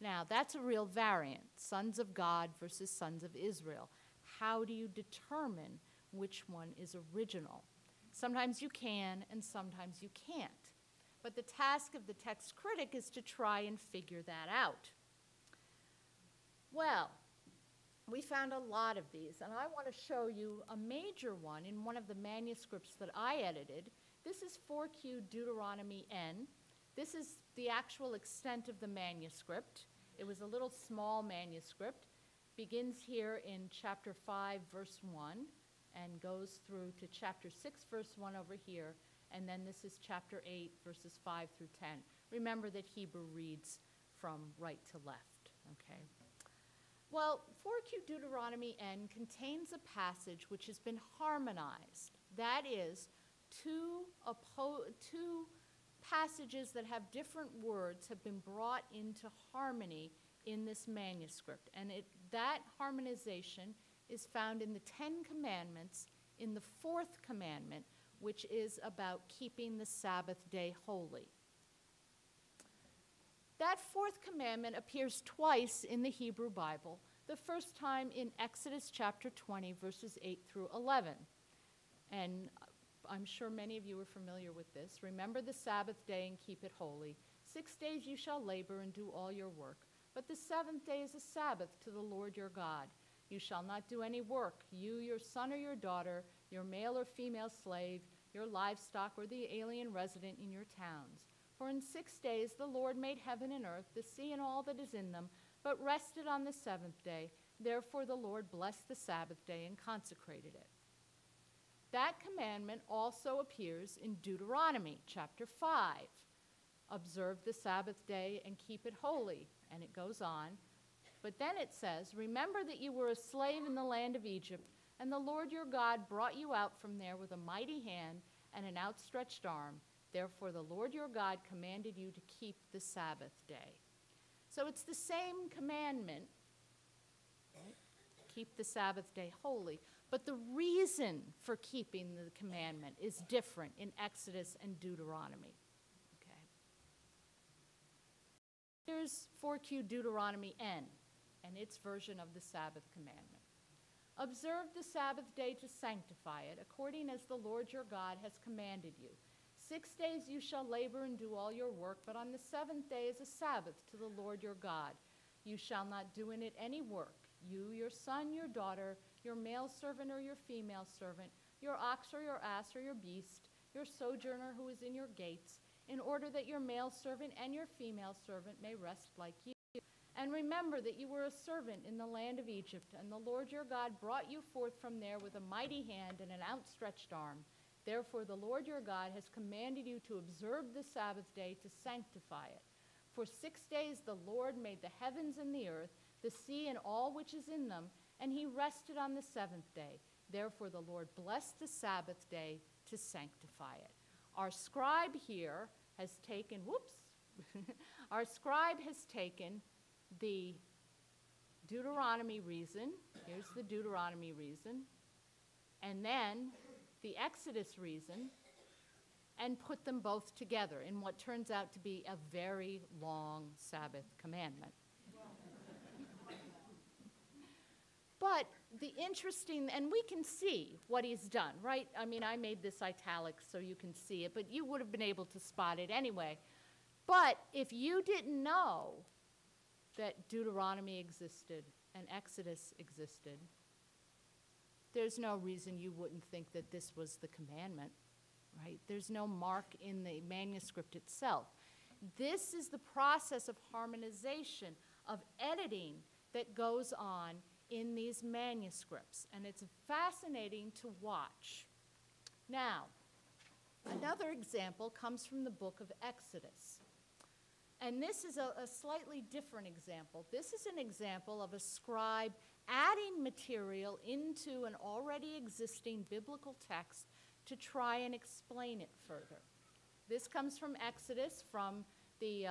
Now, that's a real variant, sons of God versus sons of Israel. How do you determine which one is original? Sometimes you can, and sometimes you can't. But the task of the text critic is to try and figure that out. Well, we found a lot of these, and I want to show you a major one in one of the manuscripts that I edited. This is 4Q Deuteronomy N. This is the actual extent of the manuscript. It was a little small manuscript. Begins here in chapter 5, verse 1, and goes through to chapter 6, verse 1 over here, and then this is chapter 8, verses 5 through 10. Remember that Hebrew reads from right to left, okay? Well, 4Q Deuteronomy N contains a passage which has been harmonized. That is, two passages that have different words have been brought into harmony in this manuscript. And that harmonization is found in the 10 Commandments, in the 4th commandment, which is about keeping the Sabbath day holy. That 4th commandment appears twice in the Hebrew Bible, the first time in Exodus chapter 20, verses 8 through 11. And I'm sure many of you are familiar with this. "Remember the Sabbath day and keep it holy. 6 days you shall labor and do all your work. But the 7th day is a Sabbath to the Lord your God. You shall not do any work, you, your son or your daughter, your male or female slave, your livestock, or the alien resident in your towns. For in 6 days the Lord made heaven and earth, the sea and all that is in them, but rested on the 7th day. Therefore the Lord blessed the Sabbath day and consecrated it." That commandment also appears in Deuteronomy chapter 5. "Observe the Sabbath day and keep it holy." And it goes on. But then it says, "Remember that you were a slave in the land of Egypt, and the Lord your God brought you out from there with a mighty hand and an outstretched arm. Therefore the Lord your God commanded you to keep the Sabbath day." So it's the same commandment, right? Keep the Sabbath day holy. But the reason for keeping the commandment is different in Exodus and Deuteronomy. Okay. Here's 4Q Deuteronomy N and its version of the Sabbath commandment. "Observe the Sabbath day to sanctify it, according as the Lord your God has commanded you. 6 days you shall labor and do all your work, but on the 7th day is a Sabbath to the Lord your God. You shall not do in it any work, you, your son, your daughter, your male servant or your female servant, your ox or your ass or your beast, your sojourner who is in your gates, in order that your male servant and your female servant may rest like you. And remember that you were a servant in the land of Egypt, and the Lord your God brought you forth from there with a mighty hand and an outstretched arm. Therefore the Lord your God has commanded you to observe the Sabbath day to sanctify it. For 6 days the Lord made the heavens and the earth, the sea and all which is in them, and he rested on the seventh day. Therefore the Lord blessed the Sabbath day to sanctify it. Our scribe here has taken, our scribe has taken the Deuteronomy reason, here's the Deuteronomy reason, and then the Exodus reason, and put them both together in what turns out to be a very long Sabbath commandment. But the interesting, and we can see what he's done, right? I mean, I made this italics so you can see it, but you would have been able to spot it anyway. But if you didn't know that Deuteronomy existed and Exodus existed, there's no reason you wouldn't think that this was the commandment, right? There's no mark in the manuscript itself. This is the process of harmonization, of editing that goes on in these manuscripts, and it's fascinating to watch. Now, another example comes from the book of Exodus. And this is a slightly different example. This is an example of a scribe adding material into an already existing biblical text to try and explain it further. This comes from Exodus, from the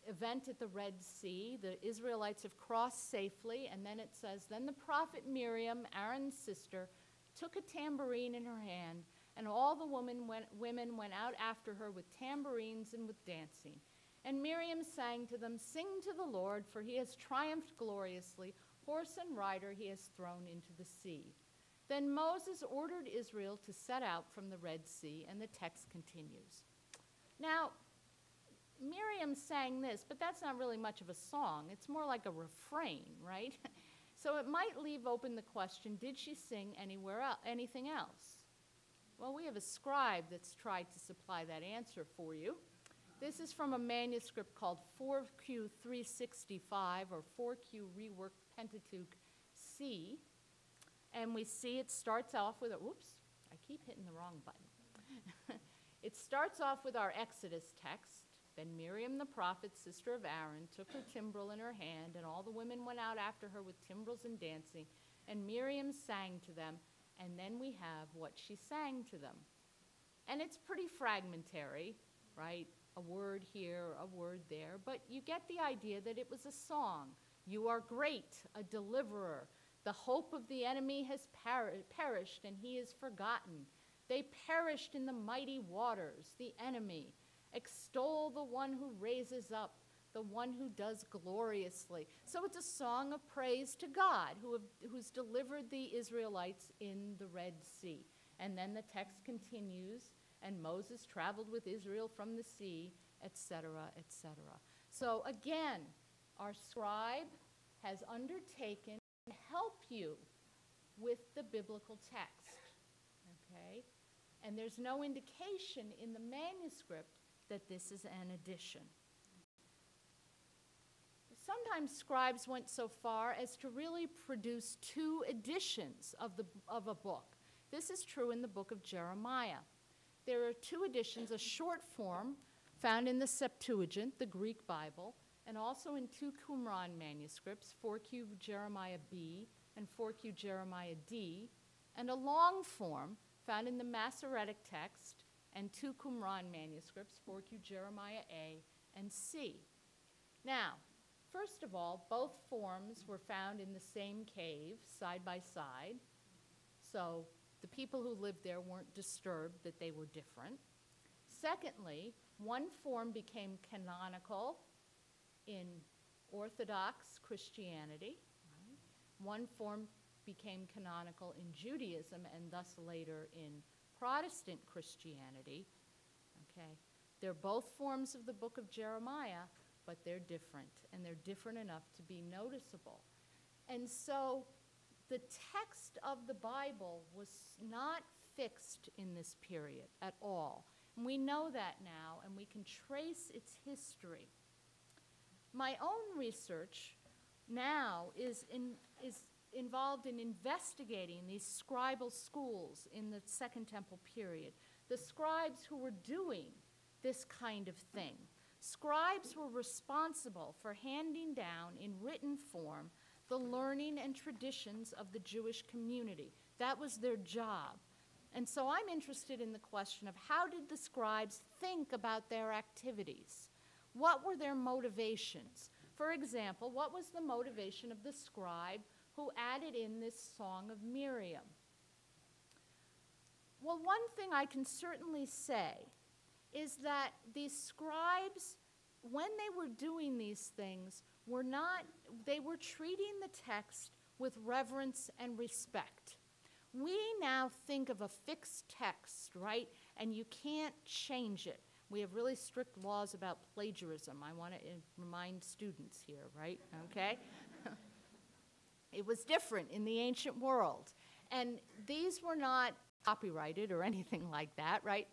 event at the Red Sea. The Israelites have crossed safely, and then it says, then the prophet Miriam, Aaron's sister, took a tambourine in her hand, and all the women went out after her with tambourines and with dancing. And Miriam sang to them, sing to the Lord, for he has triumphed gloriously. Horse and rider he has thrown into the sea. Then Moses ordered Israel to set out from the Red Sea, and the text continues. Now, Miriam sang this, but that's not really much of a song. It's more like a refrain, right? So it might leave open the question, did she sing anything else? Well, we have a scribe that's tried to supply that answer for you. This is from a manuscript called 4Q 365, or 4Q Reworked Pentateuch C. And we see it starts off with I keep hitting the wrong button. It starts off with our Exodus text. Then Miriam the prophet, sister of Aaron, took her timbrel in her hand, and all the women went out after her with timbrels and dancing. And Miriam sang to them, and then we have what she sang to them. And it's pretty fragmentary, right? A word here, a word there, but you get the idea that it was a song. You are great, a deliverer. The hope of the enemy has perished, and he is forgotten. They perished in the mighty waters, the enemy. Extol the one who raises up, the one who does gloriously. So it's a song of praise to God, who's delivered the Israelites in the Red Sea. And then the text continues, and Moses traveled with Israel from the sea, etc., etc. So again, our scribe has undertaken to help you with the biblical text, okay? And there's no indication in the manuscript that this is an addition. Sometimes scribes went so far as to really produce 2 editions of a book. This is true in the book of Jeremiah. There are 2 editions, a short form found in the Septuagint, the Greek Bible, and also in 2 Qumran manuscripts, 4Q Jeremiah B and 4Q Jeremiah D, and a long form found in the Masoretic text and 2 Qumran manuscripts, 4Q Jeremiah A and C. Now, first of all, both forms were found in the same cave, side by side, so the people who lived there weren't disturbed that they were different. Secondly, one form became canonical in Orthodox Christianity. Right? One form became canonical in Judaism and thus later in Protestant Christianity. Okay? They're both forms of the book of Jeremiah, but they're different, and they're different enough to be noticeable. And so the text of the Bible was not fixed in this period at all. And we know that now, and we can trace its history. My own research now is involved in investigating these scribal schools in the Second Temple period, the scribes who were doing this kind of thing. Scribes were responsible for handing down in written form the learning and traditions of the Jewish community. That was their job. And so I'm interested in the question of how did the scribes think about their activities? What were their motivations? For example, what was the motivation of the scribe who added in this Song of Miriam? Well, one thing I can certainly say is that these scribes, when they were doing these things, they were treating the text with reverence and respect. We now think of a fixed text, right? And you can't change it. We have really strict laws about plagiarism. I want to remind students here, right? Okay? It was different in the ancient world. And these were not copyrighted or anything like that, right?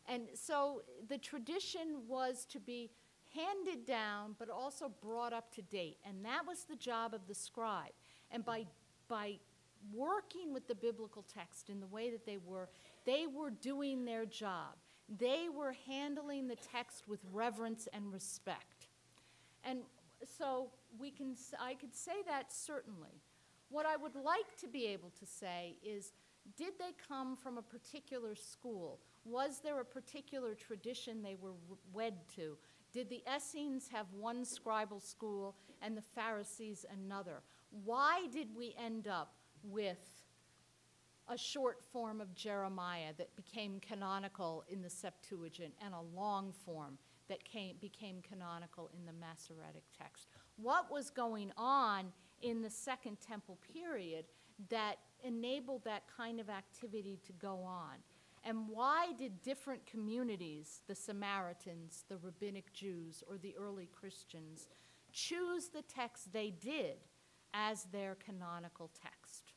And so the tradition was to be handed down, but also brought up to date. And that was the job of the scribe. And by working with the biblical text in the way that they were doing their job. They were handling the text with reverence and respect. And so I could say that certainly. What I would like to be able to say is, did they come from a particular school? Was there a particular tradition they were wed to? Did the Essenes have one scribal school and the Pharisees another? Why did we end up with a short form of Jeremiah that became canonical in the Septuagint and a long form that became canonical in the Masoretic text? What was going on in the Second Temple period that enabled that kind of activity to go on? And why did different communities, the Samaritans, the Rabbinic Jews, or the early Christians, choose the text they did as their canonical text?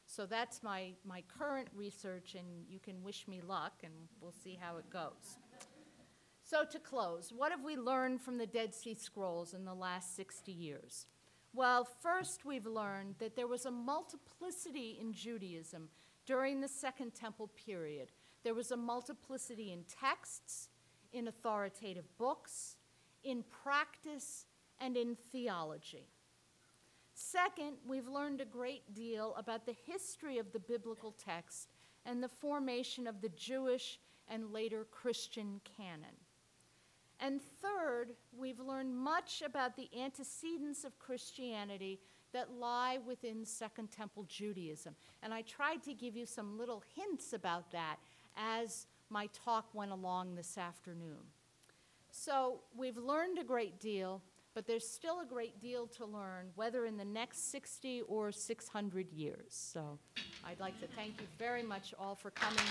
So that's my current research, and you can wish me luck, and we'll see how it goes. So to close, what have we learned from the Dead Sea Scrolls in the last 60 years? Well, first we've learned that there was a multiplicity in Judaism during the Second Temple period. There was a multiplicity in texts, in authoritative books, in practice, and in theology. Second, we've learned a great deal about the history of the biblical text and the formation of the Jewish and later Christian canon. And third, we've learned much about the antecedents of Christianity that lie within Second Temple Judaism. And I tried to give you some little hints about that as my talk went along this afternoon. So we've learned a great deal, but there's still a great deal to learn, whether in the next 60 or 600 years. So I'd like to thank you very much all for coming.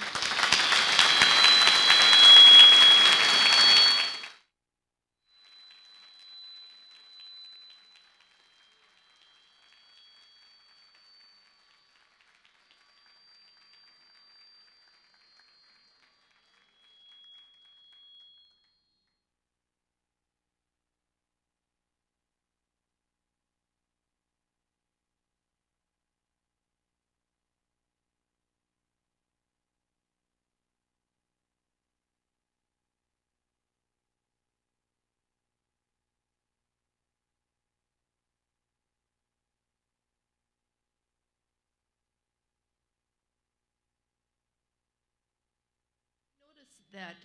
That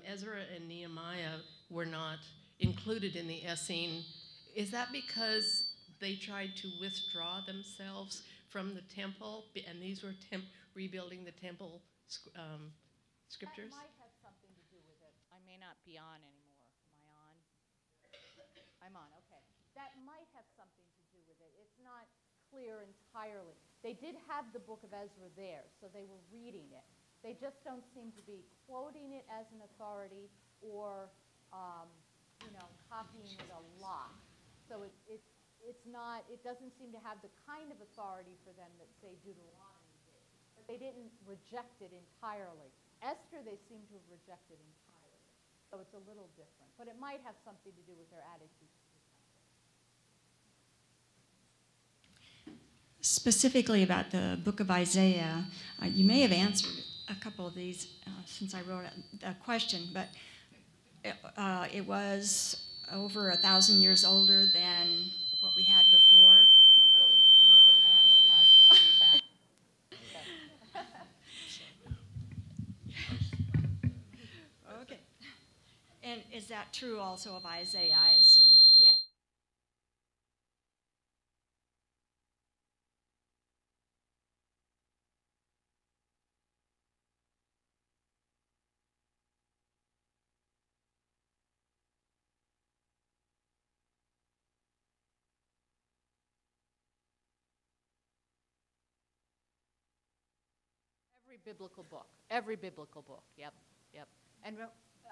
Ezra and Nehemiah were not included in the Essene. Is that because they tried to withdraw themselves from the temple, and these were rebuilding the temple scriptures? That might have something to do with it. I may not be on anymore. Am I on? I'm on, okay. That might have something to do with it. It's not clear entirely. They did have the book of Ezra there, so they were reading it. They just don't seem to be quoting it as an authority or, copying it a lot. So it's not, it doesn't seem to have the kind of authority for them that, say, Deuteronomy did. But they didn't reject it entirely. Esther, they seem to have rejected entirely. So it's a little different. But it might have something to do with their attitude to the temple. Specifically about the book of Isaiah, you may have answered a couple of these since I wrote a question, but it was over 1,000 years older than what we had before. Okay. And is that true also of Isaiah, I assume? Yes. Every biblical book, yep. And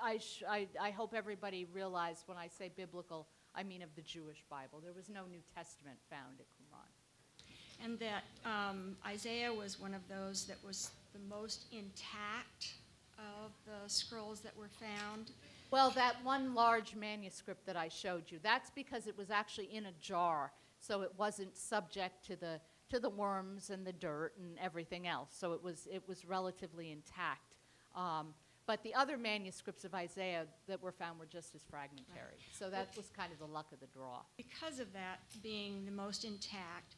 I hope everybody realized when I say biblical, I mean of the Jewish Bible. There was no New Testament found at Qumran. And that Isaiah was one of those that was the most intact of the scrolls that were found. Well, that one large manuscript that I showed you, that's because it was actually in a jar, so it wasn't subject to the worms and the dirt and everything else. So it was relatively intact. But the other manuscripts of Isaiah that were found were just as fragmentary. So that was kind of the luck of the draw. Because of that being the most intact,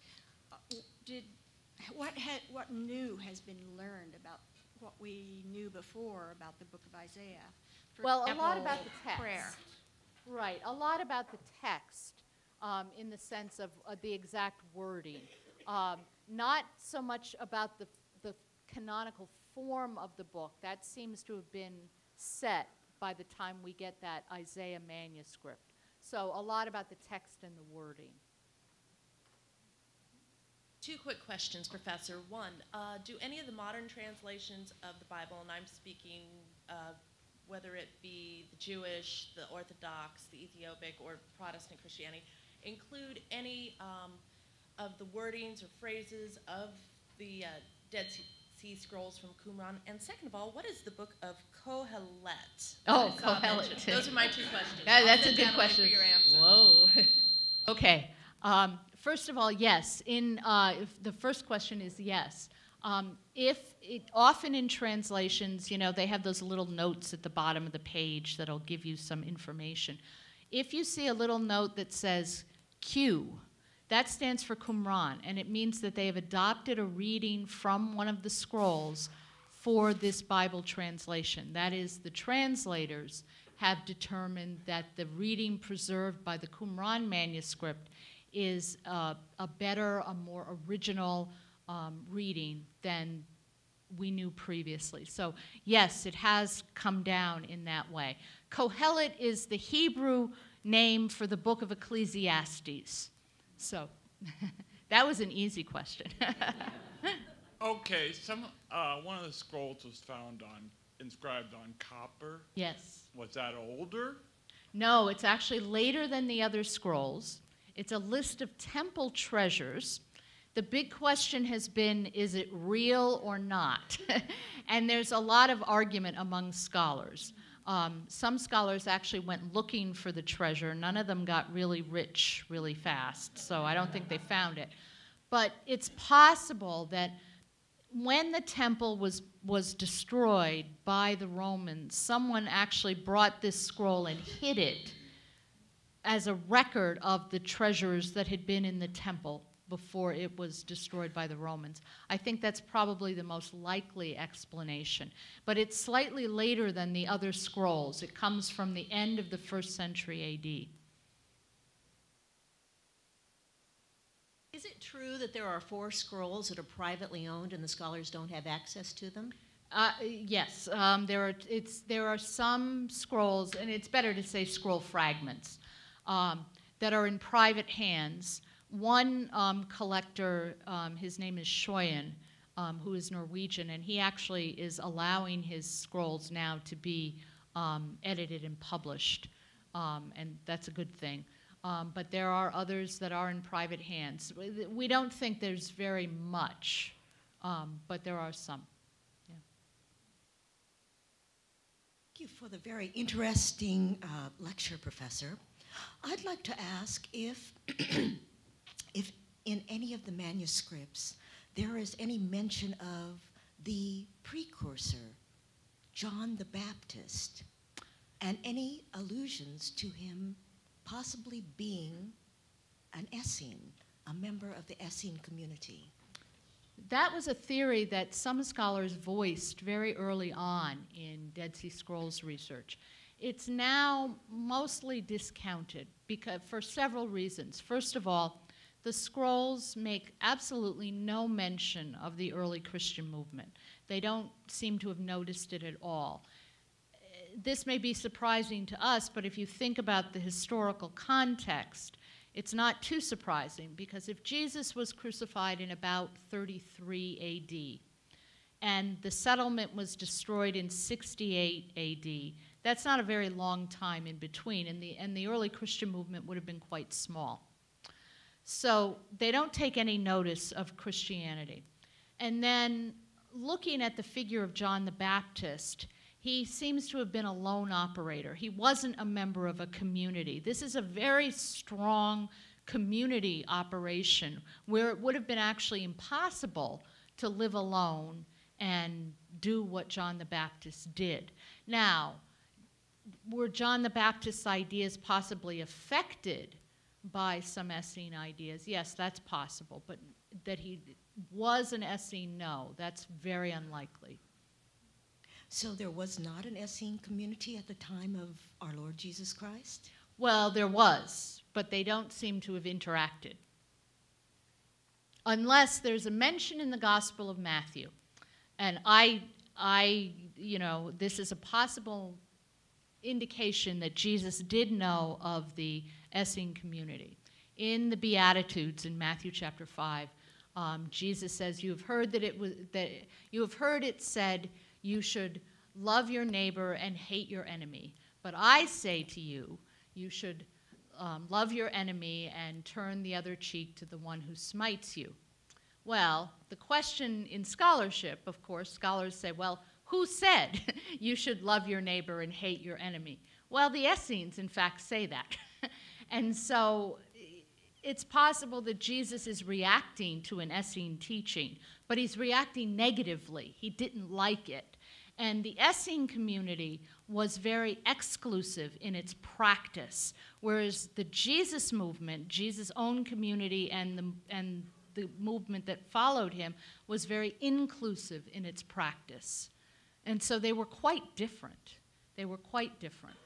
what new has been learned about what we knew before about the book of Isaiah? Well, a lot about the text. Prayer. Right, a lot about the text in the sense of the exact wording. Not so much about the canonical form of the book. That seems to have been set by the time we get that Isaiah manuscript. So a lot about the text and the wording. Two quick questions, Professor. One, do any of the modern translations of the Bible, and I'm speaking whether it be the Jewish, the Orthodox, the Ethiopic, or Protestant Christianity, include any of the wordings or phrases of the Dead Sea Scrolls from Qumran? And second of all, what is the book of Kohelet? Oh, Kohelet. Those are my two questions. That's a good question. For your answer. Whoa. Okay. First of all, yes. If the first question is yes. Often in translations, they have those little notes at the bottom of the page that'll give you some information. If you see a little note that says Q, that stands for Qumran, and it means that they have adopted a reading from one of the scrolls for this Bible translation. That is, the translators have determined that the reading preserved by the Qumran manuscript is a better, a more original reading than we knew previously. So yes, it has come down in that way. Kohelet is the Hebrew name for the book of Ecclesiastes. So that was an easy question. Okay, one of the scrolls was found inscribed on copper. Yes. Was that older? No, it's actually later than the other scrolls. It's a list of temple treasures. The big question has been, is it real or not? And there's a lot of argument among scholars. Some scholars actually went looking for the treasure. None of them got really rich really fast, so I don't think they found it. But it's possible that when the temple was destroyed by the Romans, someone actually brought this scroll and hid it as a record of the treasures that had been in the temple before it was destroyed by the Romans. I think that's probably the most likely explanation. But it's slightly later than the other scrolls. It comes from the end of the 1st century A.D. Is it true that there are 4 scrolls that are privately owned and the scholars don't have access to them? Yes, there are some scrolls, and it's better to say scroll fragments, that are in private hands. One collector, his name is Schoyen, who is Norwegian, and he actually is allowing his scrolls now to be edited and published, and that's a good thing. but there are others that are in private hands. We don't think there's very much, but there are some. Yeah. Thank you for the very interesting lecture, Professor. I'd like to ask if, if in any of the manuscripts there is any mention of the precursor, John the Baptist, and any allusions to him possibly being an Essene, a member of the Essene community. That was a theory that some scholars voiced very early on in Dead Sea Scrolls research. It's now mostly discounted because, for several reasons. First of all, the scrolls make absolutely no mention of the early Christian movement. They don't seem to have noticed it at all. This may be surprising to us, but if you think about the historical context, it's not too surprising, because if Jesus was crucified in about 33 AD, and the settlement was destroyed in 68 AD, that's not a very long time in between, and the early Christian movement would have been quite small. So they don't take any notice of Christianity. And then looking at the figure of John the Baptist, he seems to have been a lone operator. He wasn't a member of a community. This is a very strong community operation where it would have been actually impossible to live alone and do what John the Baptist did. Now, were John the Baptist's ideas possibly affected by some Essene ideas? Yes, that's possible, but that he was an Essene, no, that's very unlikely. So there was not an Essene community at the time of our Lord Jesus Christ? Well, there was, but they don't seem to have interacted. Unless there's a mention in the Gospel of Matthew. And this is a possible indication that Jesus did know of the Essene community. In the Beatitudes in Matthew chapter 5, Jesus says, "You have heard it said, you should love your neighbor and hate your enemy. But I say to you, you should love your enemy and turn the other cheek to the one who smites you." Well, the question in scholarship, of course, scholars say, well, who said you should love your neighbor and hate your enemy? Well, the Essenes, in fact, say that. And so it's possible that Jesus is reacting to an Essene teaching, but he's reacting negatively. He didn't like it. And the Essene community was very exclusive in its practice, whereas the Jesus movement, Jesus' own community and the movement that followed him, was very inclusive in its practice. And so they were quite different. They were quite different.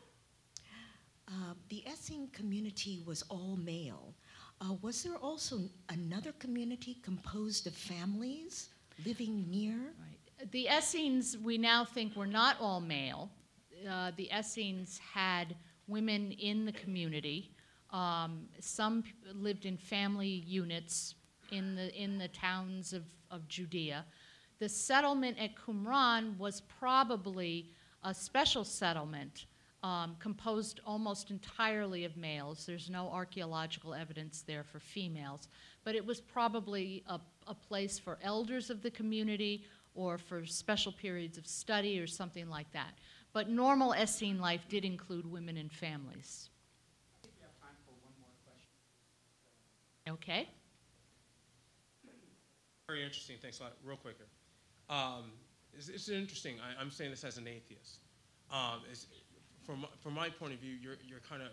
The Essene community was all male. Was there also another community composed of families living near? Right. The Essenes, we now think, were not all male. The Essenes had women in the community. Some lived in family units in the towns of Judea. The settlement at Qumran was probably a special settlement composed almost entirely of males. There's no archaeological evidence there for females, but it was probably a place for elders of the community or for special periods of study or something like that. But normal Essene life did include women and families. I think we have time for one more question. Okay. Very interesting. Thanks a lot. Real quick here. It's interesting. I'm saying this as an atheist. From my point of view, you're kind of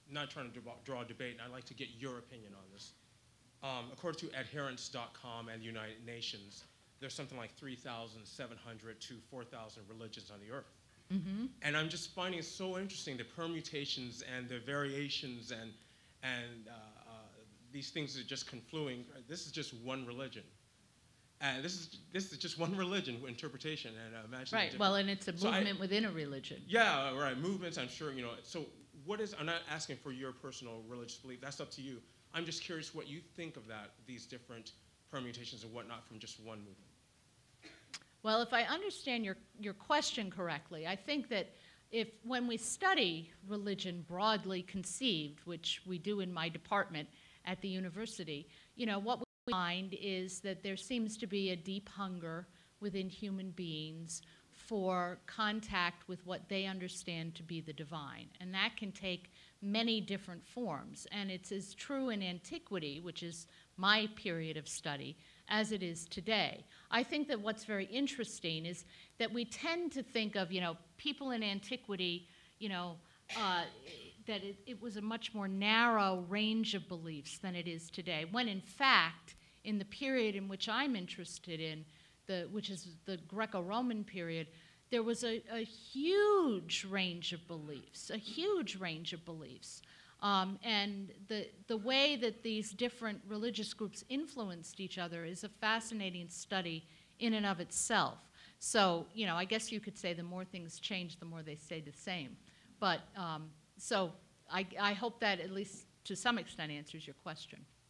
not trying to draw a debate, and I'd like to get your opinion on this. According to adherence.com and the United Nations, there's something like 3,700 to 4,000 religions on the earth. Mm-hmm. And I'm just finding it so interesting, the permutations and the variations and these things are just confluing. This is just one religion. And this is just one religion interpretation, and imagine. Right. Well, and it's a movement within a religion. Yeah, right. Movements. I'm sure So, I'm not asking for your personal religious belief. That's up to you. I'm just curious what you think of that. These different permutations and whatnot from just one movement. Well, if I understand your question correctly, I think that when we study religion broadly conceived, which we do in my department at the university, what we find is that there seems to be a deep hunger within human beings for contact with what they understand to be the divine. And that can take many different forms. And it's as true in antiquity, which is my period of study, as it is today. I think that what's very interesting is that we tend to think of, people in antiquity, that it was a much more narrow range of beliefs than it is today, when in fact, in the period in which I'm interested in, which is the Greco-Roman period, there was a huge range of beliefs, a huge range of beliefs. And the way that these different religious groups influenced each other is a fascinating study in and of itself. So, I guess you could say the more things change, the more they stay the same. But, so I hope that at least to some extent answers your question.